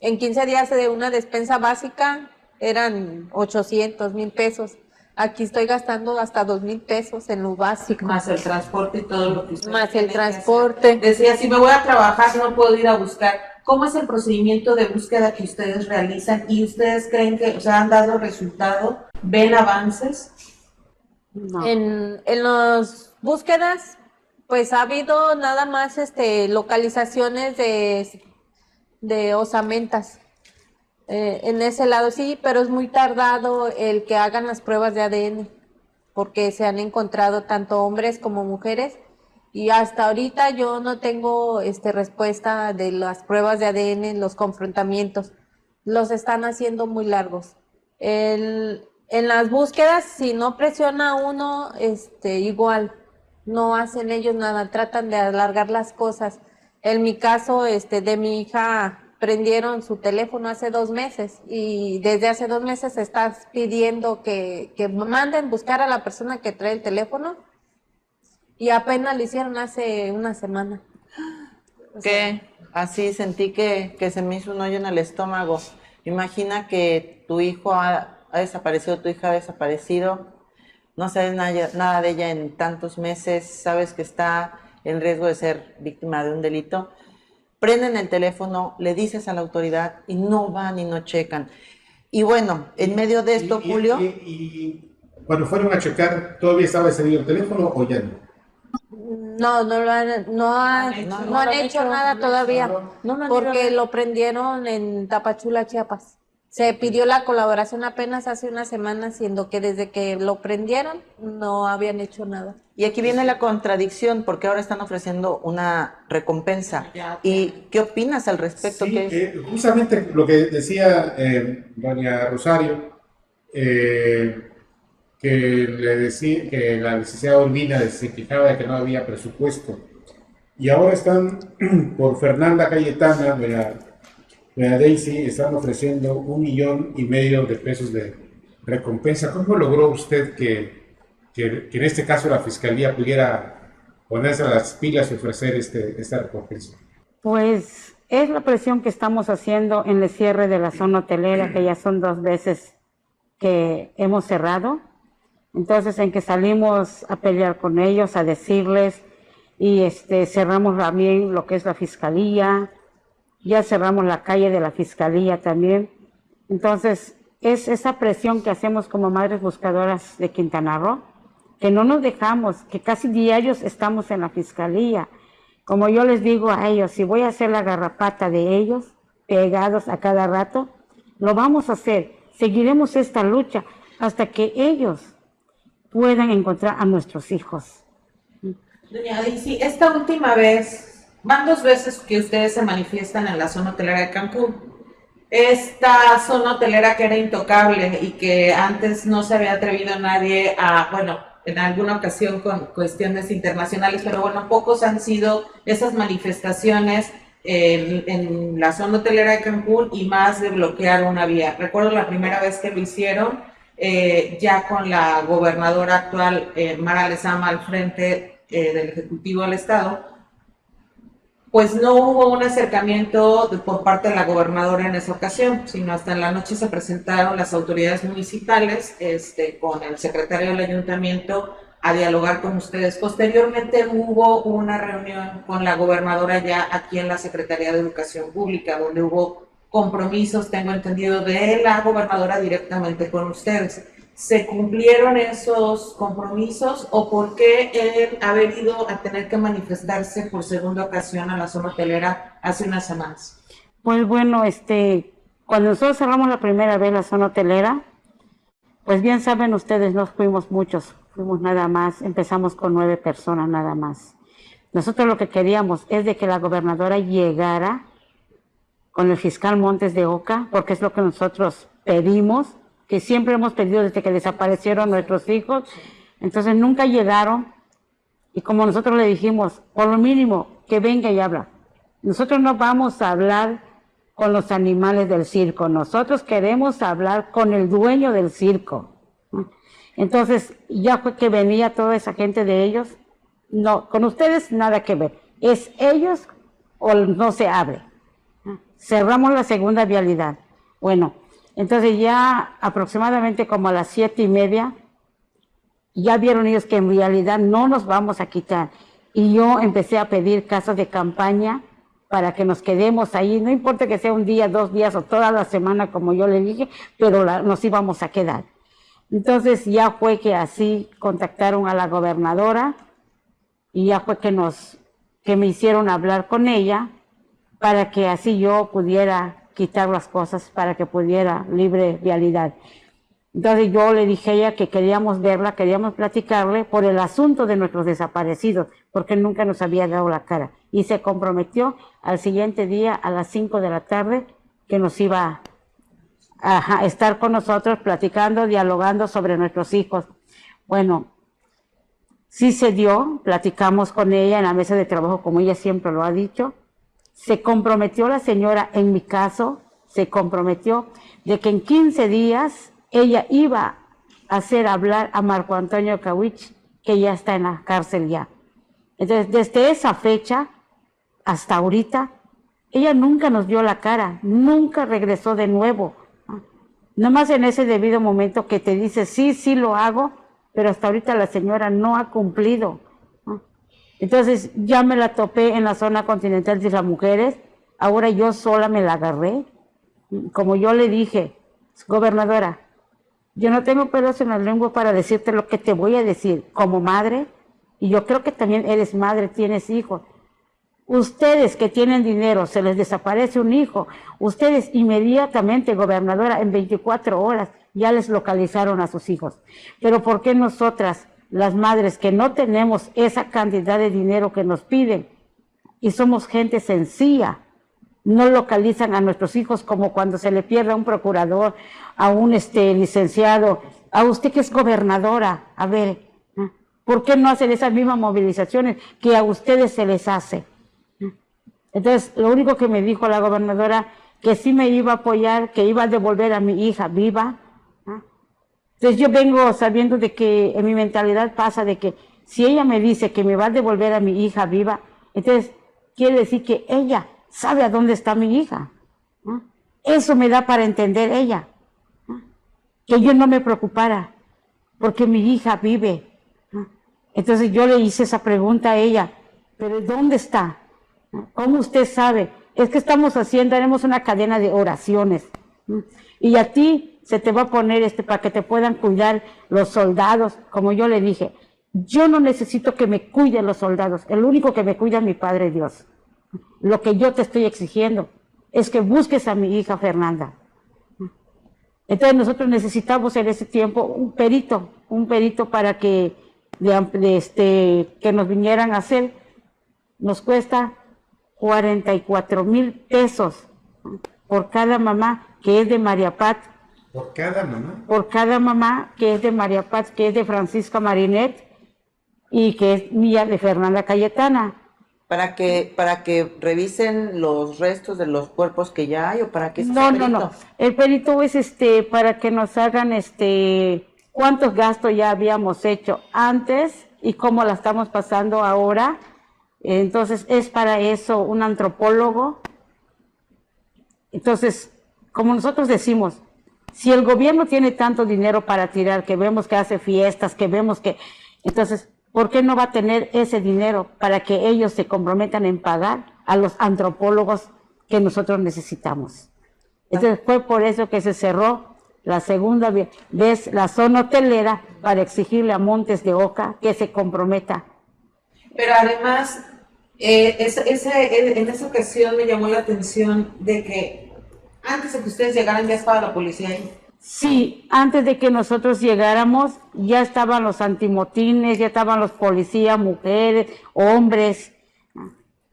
en 15 días de una despensa básica eran 800,000 pesos. Aquí estoy gastando hasta 2,000 pesos en lo básico. Más el transporte y todo lo que usted Más tiene el que transporte. hacer. Decía, si me voy a trabajar, no puedo ir a buscar. ¿Cómo es el procedimiento de búsqueda que ustedes realizan? ¿Y ustedes creen que han dado resultado? ¿Ven avances? No. En las búsquedas, pues ha habido nada más localizaciones de osamentas. En ese lado sí, pero es muy tardado el que hagan las pruebas de ADN, porque se han encontrado tanto hombres como mujeres, y hasta ahorita yo no tengo respuesta de las pruebas de ADN en los confrontamientos. Los están haciendo muy largos. En las búsquedas, si no presiona uno, igual, no hacen ellos nada, tratan de alargar las cosas. En mi caso, de mi hija, prendieron su teléfono hace 2 meses y desde hace 2 meses estás pidiendo que manden buscar a la persona que trae el teléfono y apenas lo hicieron hace una semana. Que así sentí que se me hizo un hoyo en el estómago. Imagina que tu hijo ha desaparecido, tu hija ha desaparecido, no sabes nada de ella en tantos meses, sabes que está en riesgo de ser víctima de un delito. Prenden el teléfono, le dices a la autoridad y no van y no checan. Y bueno, en medio de esto, Julio... Y cuando fueron a checar, ¿todavía estaba encendido el teléfono o ya no? No han hecho nada todavía, porque lo prendieron en Tapachula, Chiapas. Se pidió la colaboración apenas hace una semana, siendo que desde que lo prendieron no habían hecho nada. Y aquí viene la contradicción, porque ahora están ofreciendo una recompensa. ¿Y qué opinas al respecto? Sí, justamente lo que decía doña Rosario, que le decía que la licenciada Urbina se quejaba de que no había presupuesto. Y ahora están por Fernanda Cayetana, doña Daisy, están ofreciendo 1,5 millones de pesos de recompensa. ¿Cómo logró usted que en este caso la Fiscalía pudiera ponerse a las pilas y ofrecer esta recompensa? Pues es la presión que estamos haciendo en el cierre de la zona hotelera, que ya son 2 veces que hemos cerrado. Entonces, en que salimos a pelear con ellos, a decirles, y cerramos también lo que es la Fiscalía, ya cerramos la calle de la Fiscalía también. Entonces, es esa presión que hacemos como madres buscadoras de Quintana Roo, que no nos dejamos, que casi diarios estamos en la Fiscalía. Como yo les digo a ellos, si voy a hacer la garrapata de ellos, pegados a cada rato, lo vamos a hacer. Seguiremos esta lucha hasta que ellos puedan encontrar a nuestros hijos. Doña Daisy, esta última vez, van 2 veces que ustedes se manifiestan en la zona hotelera de Cancún. Esta zona hotelera que era intocable y que antes no se había atrevido nadie a, bueno, en alguna ocasión con cuestiones internacionales, pero bueno, pocos han sido esas manifestaciones en la zona hotelera de Cancún y más de bloquear una vía. Recuerdo la primera vez que lo hicieron, ya con la gobernadora actual, Mara Lezama, al frente del Ejecutivo del Estado, pues no hubo un acercamiento por parte de la gobernadora en esa ocasión, sino hasta en la noche se presentaron las autoridades municipales con el secretario del ayuntamiento a dialogar con ustedes. Posteriormente hubo una reunión con la gobernadora ya aquí en la Secretaría de Educación Pública, donde hubo compromisos, tengo entendido, de la gobernadora directamente con ustedes. ¿Se cumplieron esos compromisos o por qué él ha venido a tener que manifestarse por segunda ocasión a la zona hotelera hace unas semanas? Pues bueno, cuando nosotros cerramos la primera vez la zona hotelera, pues bien saben ustedes, no fuimos muchos, fuimos nada más, empezamos con 9 personas nada más. Nosotros lo que queríamos es de que la gobernadora llegara con el fiscal Montes de Oca, porque es lo que nosotros pedimos, que siempre hemos pedido desde que desaparecieron nuestros hijos. Entonces nunca llegaron, y como nosotros le dijimos, por lo mínimo, que venga y habla. Nosotros no vamos a hablar con los animales del circo, nosotros queremos hablar con el dueño del circo. Entonces ya fue que venía toda esa gente de ellos. No, con ustedes nada que ver, es ellos o no se abre. Cerramos la segunda vialidad. Bueno, entonces ya aproximadamente como a las 7:30, ya vieron ellos que en realidad no nos vamos a quitar. Y yo empecé a pedir casas de campaña para que nos quedemos ahí, no importa que sea un día, 2 días o toda la semana, como yo le dije, pero nos íbamos a quedar. Entonces ya fue que así contactaron a la gobernadora y ya fue que me hicieron hablar con ella para que así yo pudiera quitar las cosas para que pudiera libre vialidad. Entonces yo le dije a ella que queríamos verla, queríamos platicarle por el asunto de nuestros desaparecidos, porque nunca nos había dado la cara. Y se comprometió al siguiente día a las 5 de la tarde que nos iba a estar con nosotros platicando, dialogando sobre nuestros hijos. Bueno, sí se dio, platicamos con ella en la mesa de trabajo, como ella siempre lo ha dicho. Se comprometió la señora, en mi caso, se comprometió de que en 15 días ella iba a hacer hablar a Marco Antonio Kawich, que ya está en la cárcel ya. Entonces, desde esa fecha hasta ahorita, ella nunca nos dio la cara, nunca regresó de nuevo. Nomás en ese debido momento que te dice, sí lo hago, pero hasta ahorita la señora no ha cumplido. Entonces ya me la topé en la zona continental de las mujeres, ahora yo sola me la agarré. Como yo le dije, gobernadora, yo no tengo pelos en la lengua para decirte lo que te voy a decir como madre, y yo creo que también eres madre, tienes hijos. Ustedes que tienen dinero, se les desaparece un hijo, ustedes inmediatamente, gobernadora, en 24 horas ya les localizaron a sus hijos. Pero ¿por qué nosotras, las madres que no tenemos esa cantidad de dinero que nos piden y somos gente sencilla, no localizan a nuestros hijos como cuando se le pierde a un procurador, a un licenciado, a usted que es gobernadora? A ver, ¿por qué no hacen esas mismas movilizaciones que a ustedes se les hace? Entonces, lo único que me dijo la gobernadora, que sí me iba a apoyar, que iba a devolver a mi hija viva. Entonces yo vengo sabiendo de que en mi mentalidad pasa de que si ella me dice que me va a devolver a mi hija viva, entonces quiere decir que ella sabe a dónde está mi hija. Eso me da para entender ella, que yo no me preocupara, porque mi hija vive. Entonces yo le hice esa pregunta a ella, pero ¿dónde está? ¿Cómo usted sabe? Es que estamos haremos una cadena de oraciones. Y a ti se te va a poner para que te puedan cuidar los soldados. Como yo le dije, yo no necesito que me cuiden los soldados. El único que me cuida es mi Padre Dios. Lo que yo te estoy exigiendo es que busques a mi hija Fernanda. Entonces nosotros necesitamos en ese tiempo un perito para que nos vinieran a hacer. Nos cuesta 44,000 pesos por cada mamá que es de María Paz. ¿Por cada mamá? Por cada mamá que es de María Paz, que es de Francisca Marinet y que es mía de Fernanda Cayetana. para que revisen los restos de los cuerpos que ya hay, o para qué es ese No, perito? no. El perito es para que nos hagan cuántos gastos ya habíamos hecho antes y cómo la estamos pasando ahora. Entonces es para eso un antropólogo. Entonces, como nosotros decimos, si el gobierno tiene tanto dinero para tirar, que vemos que hace fiestas, que vemos que... Entonces, ¿por qué no va a tener ese dinero para que ellos se comprometan en pagar a los antropólogos que nosotros necesitamos? Entonces fue por eso que se cerró la segunda vez la zona hotelera para exigirle a Montes de Oca que se comprometa. Pero además, en esa ocasión me llamó la atención de que antes de que ustedes llegaran ya estaba la policía ahí. Sí, antes de que nosotros llegáramos ya estaban los antimotines, ya estaban los policías, mujeres, hombres.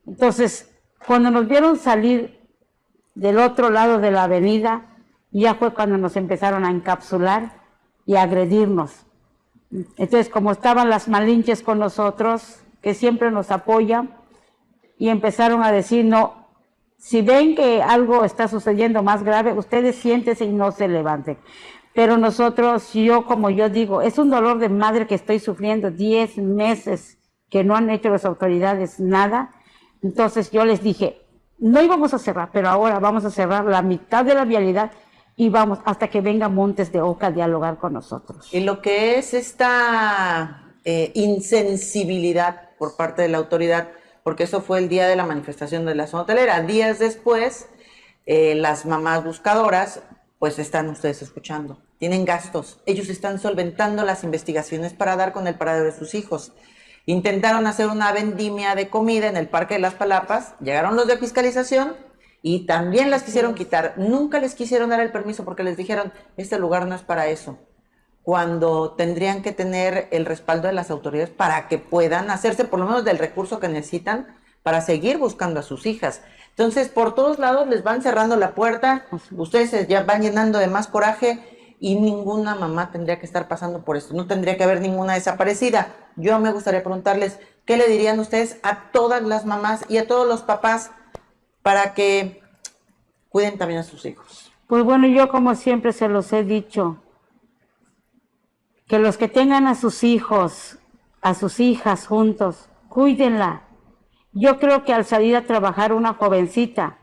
Entonces, cuando nos vieron salir del otro lado de la avenida, ya fue cuando nos empezaron a encapsular y a agredirnos. Entonces, como estaban las malinches con nosotros, que siempre nos apoyan, y empezaron a decir, no, si ven que algo está sucediendo más grave, ustedes siéntense y no se levanten. Pero nosotros, como yo digo, es un dolor de madre que estoy sufriendo 10 meses que no han hecho las autoridades nada. Entonces yo les dije, no íbamos a cerrar, pero ahora vamos a cerrar la mitad de la vialidad y vamos hasta que venga Montes de Oca a dialogar con nosotros. Y lo que es esta insensibilidad por parte de la autoridad, porque eso fue el día de la manifestación de la zona hotelera. Días después, las mamás buscadoras, pues están ustedes escuchando, tienen gastos. Ellos están solventando las investigaciones para dar con el paradero de sus hijos. Intentaron hacer una vendimia de comida en el Parque de las Palapas, llegaron los de fiscalización y también las quisieron quitar. Nunca les quisieron dar el permiso porque les dijeron, este lugar no es para eso, cuando tendrían que tener el respaldo de las autoridades para que puedan hacerse por lo menos del recurso que necesitan para seguir buscando a sus hijas. Entonces, por todos lados les van cerrando la puerta, ustedes ya van llenando de más coraje y ninguna mamá tendría que estar pasando por esto, no tendría que haber ninguna desaparecida. Yo me gustaría preguntarles, ¿qué le dirían ustedes a todas las mamás y a todos los papás para que cuiden también a sus hijos? Pues bueno, yo como siempre se los he dicho, que los que tengan a sus hijos, a sus hijas juntos, cuídenla. Yo creo que al salir a trabajar una jovencita,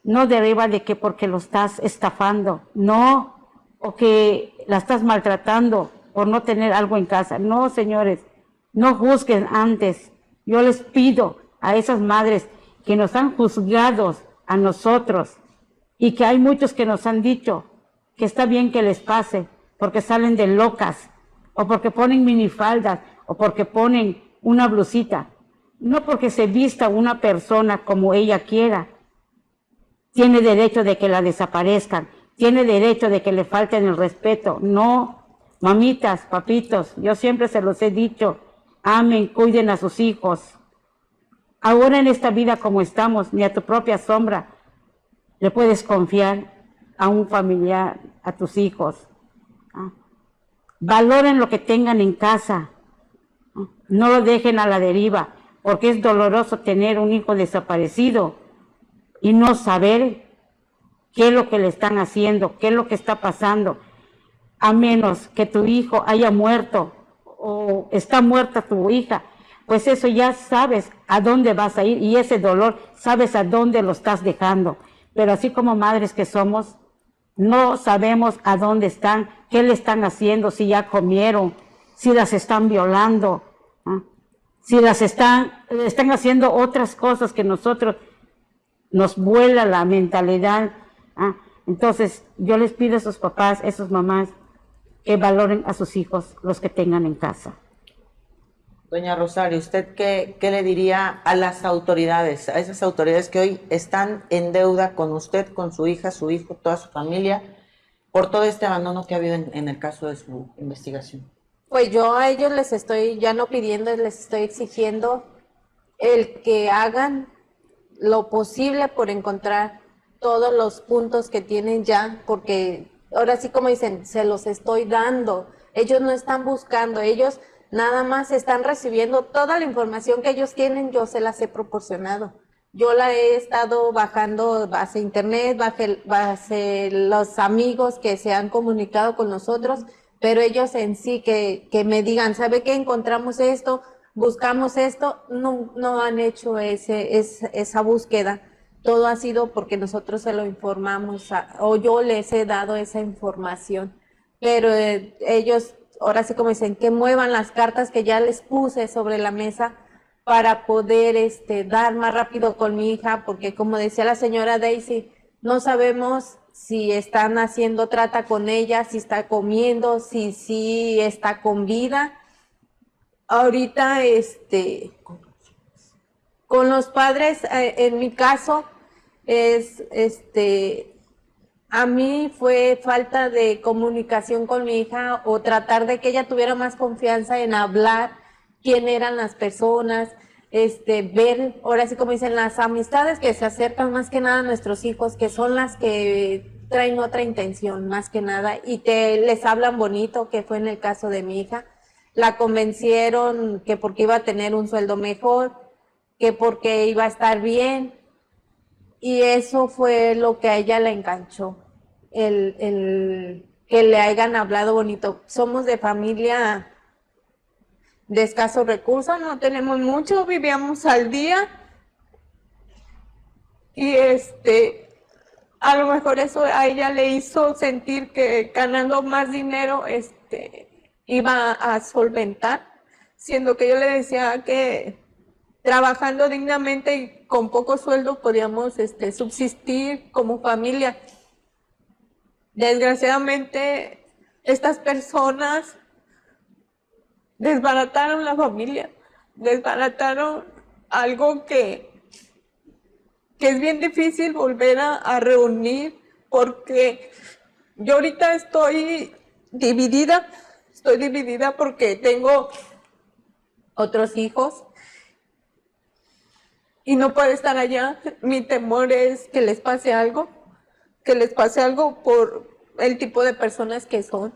no deriva de que porque lo estás estafando, no, o que la estás maltratando por no tener algo en casa. No, señores, no juzguen antes. Yo les pido a esas madres que nos han juzgado a nosotros y que hay muchos que nos han dicho que está bien que les pase porque salen de locas, o porque ponen minifaldas, o porque ponen una blusita. No porque se vista una persona como ella quiera, tiene derecho de que la desaparezcan, tiene derecho de que le falten el respeto. No, mamitas, papitos, yo siempre se los he dicho, amen, cuiden a sus hijos. Ahora en esta vida como estamos, ni a tu propia sombra le puedes confiar a un familiar, a tus hijos. Valoren lo que tengan en casa, no lo dejen a la deriva, porque es doloroso tener un hijo desaparecido y no saber qué es lo que le están haciendo, qué es lo que está pasando, a menos que tu hijo haya muerto o está muerta tu hija, pues eso ya sabes a dónde vas a ir y ese dolor sabes a dónde lo estás dejando. Pero así como madres que somos, no sabemos a dónde están, qué le están haciendo, si ya comieron, si las están violando, si las están haciendo otras cosas que nosotros nos vuela la mentalidad. Entonces, yo les pido a esos papás, a esas mamás, que valoren a sus hijos, los que tengan en casa. Doña Rosario, ¿usted qué le diría a las autoridades, a esas autoridades que hoy están en deuda con usted, con su hija, su hijo, toda su familia, por todo este abandono que ha habido en el caso de su investigación? Pues yo a ellos les estoy ya no pidiendo, les estoy exigiendo el que hagan lo posible por encontrar todos los puntos que tienen ya, porque ahora sí como dicen, se los estoy dando. Ellos no están buscando, ellos Nada más están recibiendo toda la información que ellos tienen, yo se las he proporcionado. Yo la he estado bajando base internet, base los amigos que se han comunicado con nosotros, pero ellos en sí que me digan, ¿sabe qué? Encontramos esto, buscamos esto, no han hecho esa búsqueda. Todo ha sido porque nosotros se lo informamos o yo les he dado esa información. Pero ellos, ahora sí como dicen, que muevan las cartas que ya les puse sobre la mesa para poder dar más rápido con mi hija, porque como decía la señora Daisy, no sabemos si están haciendo trata con ella, si está comiendo, si está con vida. Ahorita, con los padres, en mi caso, a mí fue falta de comunicación con mi hija o tratar de que ella tuviera más confianza en hablar quién eran las personas, ver, ahora sí como dicen, las amistades que se acercan más que nada a nuestros hijos, que son las que traen otra intención más que nada y les hablan bonito, que fue en el caso de mi hija. La convencieron que porque iba a tener un sueldo mejor, que porque iba a estar bien, y eso fue lo que a ella le enganchó, el que le hayan hablado bonito. Somos de familia de escasos recursos, no tenemos mucho, vivíamos al día, y a lo mejor eso a ella le hizo sentir que ganando más dinero, iba a solventar, siendo que yo le decía que trabajando dignamente y con poco sueldo podíamos subsistir como familia. Desgraciadamente, estas personas desbarataron la familia, desbarataron algo que es bien difícil volver a reunir, porque yo ahorita estoy dividida porque tengo otros hijos y no puedo estar allá. Mi temor es que les pase algo por el tipo de personas que son.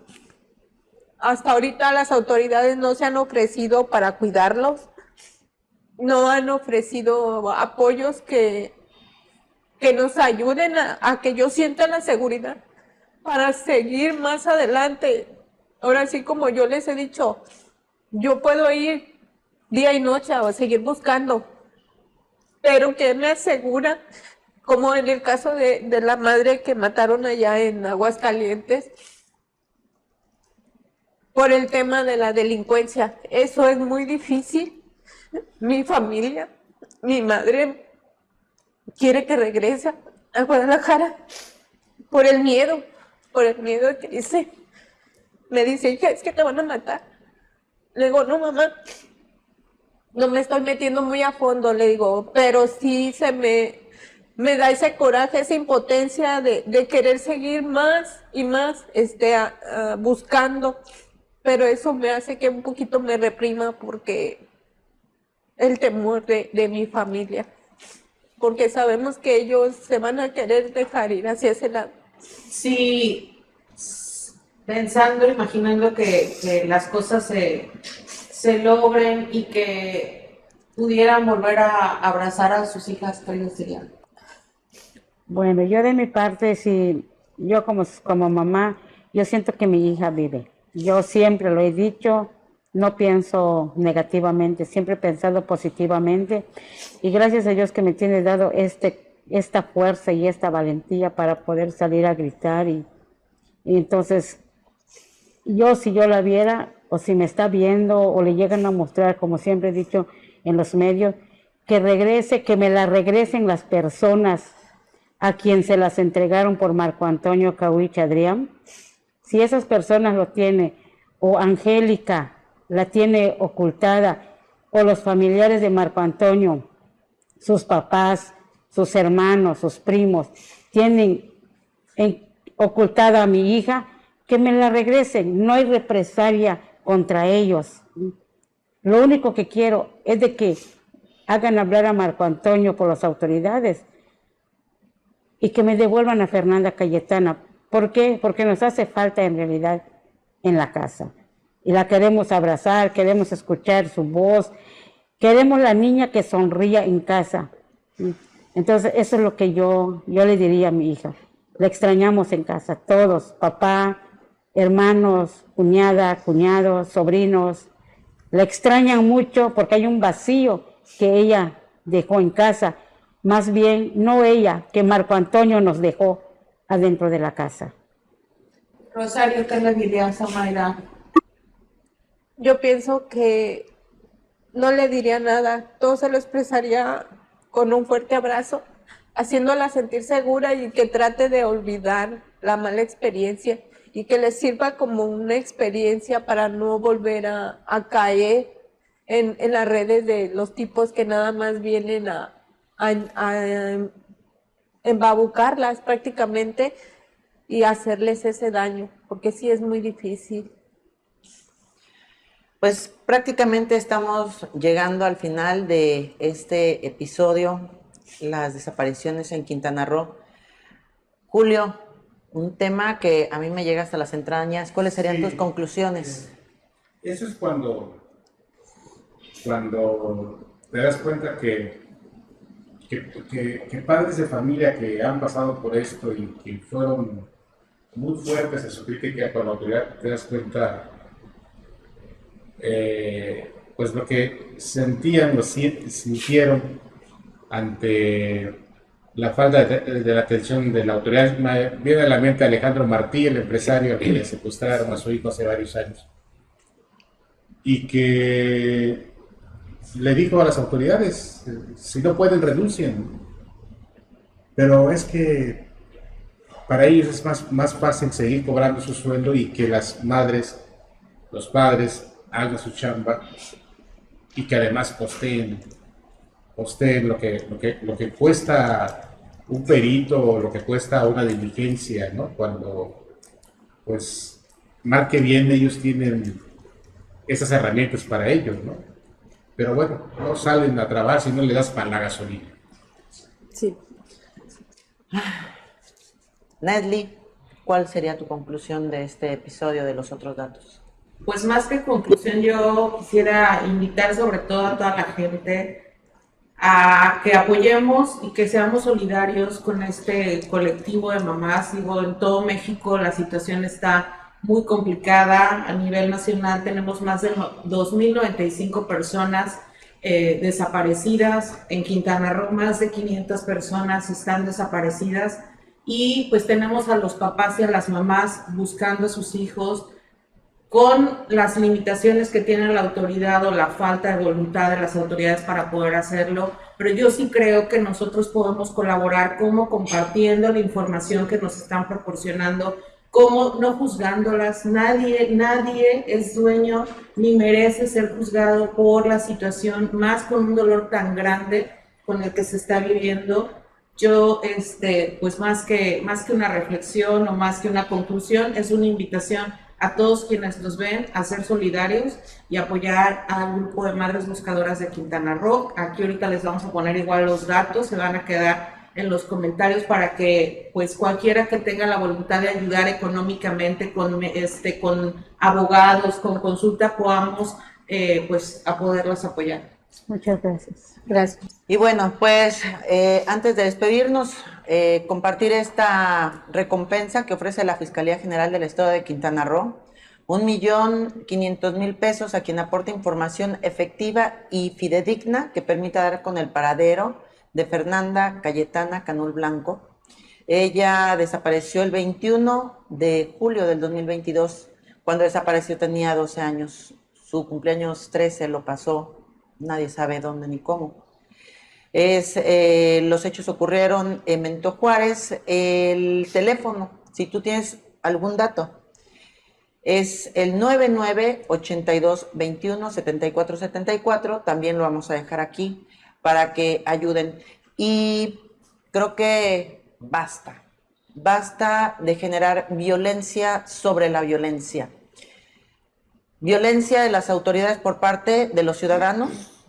Hasta ahorita las autoridades no se han ofrecido para cuidarlos, no han ofrecido apoyos que nos ayuden a que yo sienta la seguridad para seguir más adelante. Ahora sí, como yo les he dicho, yo puedo ir día y noche a seguir buscando, pero que me asegura, como en el caso de la madre que mataron allá en Aguascalientes, por el tema de la delincuencia. Eso es muy difícil. Mi familia, mi madre quiere que regrese a Guadalajara por el miedo que dice. Me dice, hija, es que te van a matar. Le digo, no, mamá, no me estoy metiendo muy a fondo, le digo, pero sí me da ese coraje, esa impotencia de querer seguir más y más buscando, pero eso me hace que un poquito me reprima porque el temor de mi familia, porque sabemos que ellos se van a querer dejar ir hacia ese lado. Sí, pensando, imaginando que las cosas se logren y que pudieran volver a abrazar a sus hijas, ¿qué les dirían? Bueno, yo de mi parte, sí, yo como mamá, yo siento que mi hija vive. Yo siempre lo he dicho, no pienso negativamente, siempre he pensado positivamente. Y gracias a Dios que me tiene dado esta fuerza y esta valentía para poder salir a gritar. Y entonces, si yo la viera, o si me está viendo, o le llegan a mostrar, como siempre he dicho en los medios, que regrese, que me la regresen las personas a quien se las entregaron por Marco Antonio Cauich Adrián. Si esas personas lo tienen, o Angélica la tiene ocultada, o los familiares de Marco Antonio, sus papás, sus hermanos, sus primos, tienen ocultada a mi hija, que me la regresen. No hay represalia contra ellos. Lo único que quiero es de que hagan hablar a Marco Antonio por las autoridades y que me devuelvan a Fernanda Cayetana. ¿Por qué? Porque nos hace falta en realidad en la casa. y la queremos abrazar, queremos escuchar su voz, queremos la niña que sonría en casa. Entonces, eso es lo que yo le diría a mi hija. La extrañamos en casa, todos, papá, hermanos, cuñada, cuñados, sobrinos. La extrañan mucho porque hay un vacío que ella dejó en casa. Más bien, no ella, que Marco Antonio nos dejó adentro de la casa. Rosario, ¿qué le dirías a Mayra? Yo pienso que no le diría nada, todo se lo expresaría con un fuerte abrazo, haciéndola sentir segura y que trate de olvidar la mala experiencia y que le sirva como una experiencia para no volver a caer en las redes de los tipos que nada más vienen a embabucarlas prácticamente y hacerles ese daño, porque sí es muy difícil. Pues prácticamente estamos llegando al final de este episodio, las desapariciones en Quintana Roo. Julio, un tema que a mí me llega hasta las entrañas. ¿Cuáles serían tus conclusiones? Eso es cuando te das cuenta que padres de familia que han pasado por esto y que fueron muy fuertes en su crítica con la autoridad, te das cuenta pues lo que sentían, lo sintieron ante la falta de la atención de la autoridad. Me viene a la mente Alejandro Martí, el empresario que le secuestraron a su hijo hace varios años y que le dijo a las autoridades, si no pueden, renuncien. Pero es que para ellos es más fácil seguir cobrando su sueldo y que las madres, los padres, hagan su chamba y que además posteen lo que cuesta un perito o lo que cuesta una diligencia, ¿no? Cuando, pues, mal que bien ellos tienen esas herramientas para ellos, ¿no? Pero bueno, no salen a trabajar si no le das para la gasolina. Sí. Nesli, ¿cuál sería tu conclusión de este episodio de Los Otros Datos? Pues más que conclusión, yo quisiera invitar sobre todo a toda la gente a que apoyemos y que seamos solidarios con este colectivo de mamás. Digo, en todo México la situación está muy complicada. A nivel nacional tenemos más de 2.095 personas desaparecidas. En Quintana Roo más de 500 personas están desaparecidas. Y pues tenemos a los papás y a las mamás buscando a sus hijos con las limitaciones que tiene la autoridad o la falta de voluntad de las autoridades para poder hacerlo, pero yo sí creo que nosotros podemos colaborar como compartiendo la información que nos están proporcionando, como no juzgándolas. Nadie es dueño ni merece ser juzgado por la situación, más con un dolor tan grande con el que se está viviendo. Yo, pues más que una reflexión o más que una conclusión, es una invitación a todos quienes nos ven a ser solidarios y apoyar al grupo de Madres Buscadoras de Quintana Roo. Aquí ahorita les vamos a poner igual los datos, se van a quedar en los comentarios para que pues cualquiera que tenga la voluntad de ayudar económicamente con abogados, con consulta, podamos pues a poderlos apoyar. Muchas gracias. Gracias. Y bueno, pues antes de despedirnos, compartir esta recompensa que ofrece la Fiscalía General del Estado de Quintana Roo, 1.500.000 pesos a quien aporte información efectiva y fidedigna que permita dar con el paradero de Fernanda Cayetana Canul Blanco. Ella desapareció el 21 de julio del 2022. Cuando desapareció tenía 12 años. Su cumpleaños 13 lo pasó, nadie sabe dónde ni cómo. Los hechos ocurrieron en Benito Juárez. El teléfono, si tú tienes algún dato, es el 99-82-21-74-74. También lo vamos a dejar aquí para que ayuden. Y creo que basta de generar violencia sobre la violencia. Violencia de las autoridades por parte de los ciudadanos,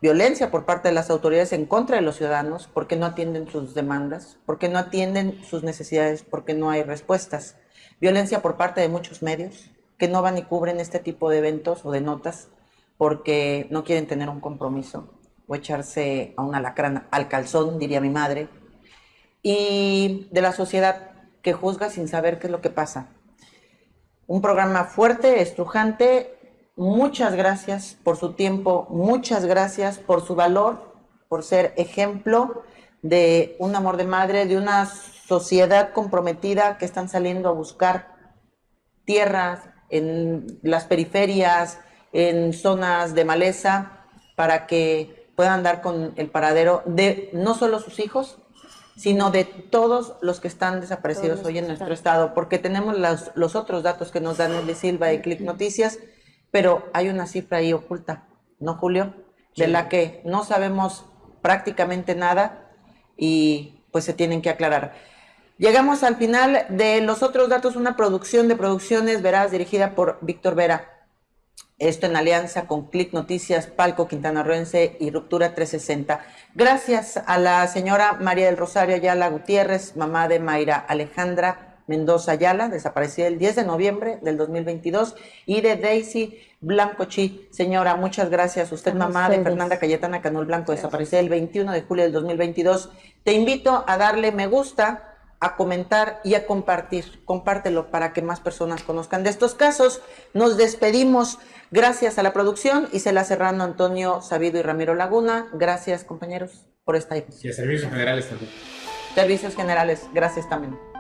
violencia por parte de las autoridades en contra de los ciudadanos, porque no atienden sus demandas, porque no atienden sus necesidades, porque no hay respuestas. Violencia por parte de muchos medios, que no van y cubren este tipo de eventos o de notas porque no quieren tener un compromiso o echarse a un alacrán al calzón, diría mi madre, y de la sociedad que juzga sin saber qué es lo que pasa. Un programa fuerte, estrujante. Muchas gracias por su tiempo, muchas gracias por su valor, por ser ejemplo de un amor de madre, de una sociedad comprometida que están saliendo a buscar tierras en las periferias, en zonas de maleza, para que puedan dar con el paradero de no solo sus hijos, sino de todos los que están desaparecidos hoy en nuestro estado, porque tenemos los otros datos que nos dan Nelly Silva y Click Noticias, pero hay una cifra ahí oculta, ¿no, Julio? De la que no sabemos prácticamente nada y pues se tienen que aclarar. Llegamos al final de los otros datos, una producción de Producciones Veraz dirigida por Víctor Vera. Esto en alianza con Click Noticias, Palco Quintanarroense y Ruptura 360. Gracias a la señora María del Rosario Ayala Gutiérrez, mamá de Mayra Alejandra Mendoza Ayala, desaparecida el 10 de noviembre del 2022, y de Daisy Blanco Chi. Señora, muchas gracias. Usted, mamá de Fernanda Cayetana Canul Blanco, desaparecida el 21 de julio del 2022. Te invito a darle me gusta, a comentar y a compartir. Compártelo para que más personas conozcan de estos casos. Nos despedimos. Gracias a la producción, Isela Serrano, Antonio Sabido y Ramiro Laguna. Gracias, compañeros, por esta emisión. Y a servicios generales también. Servicios generales, gracias también.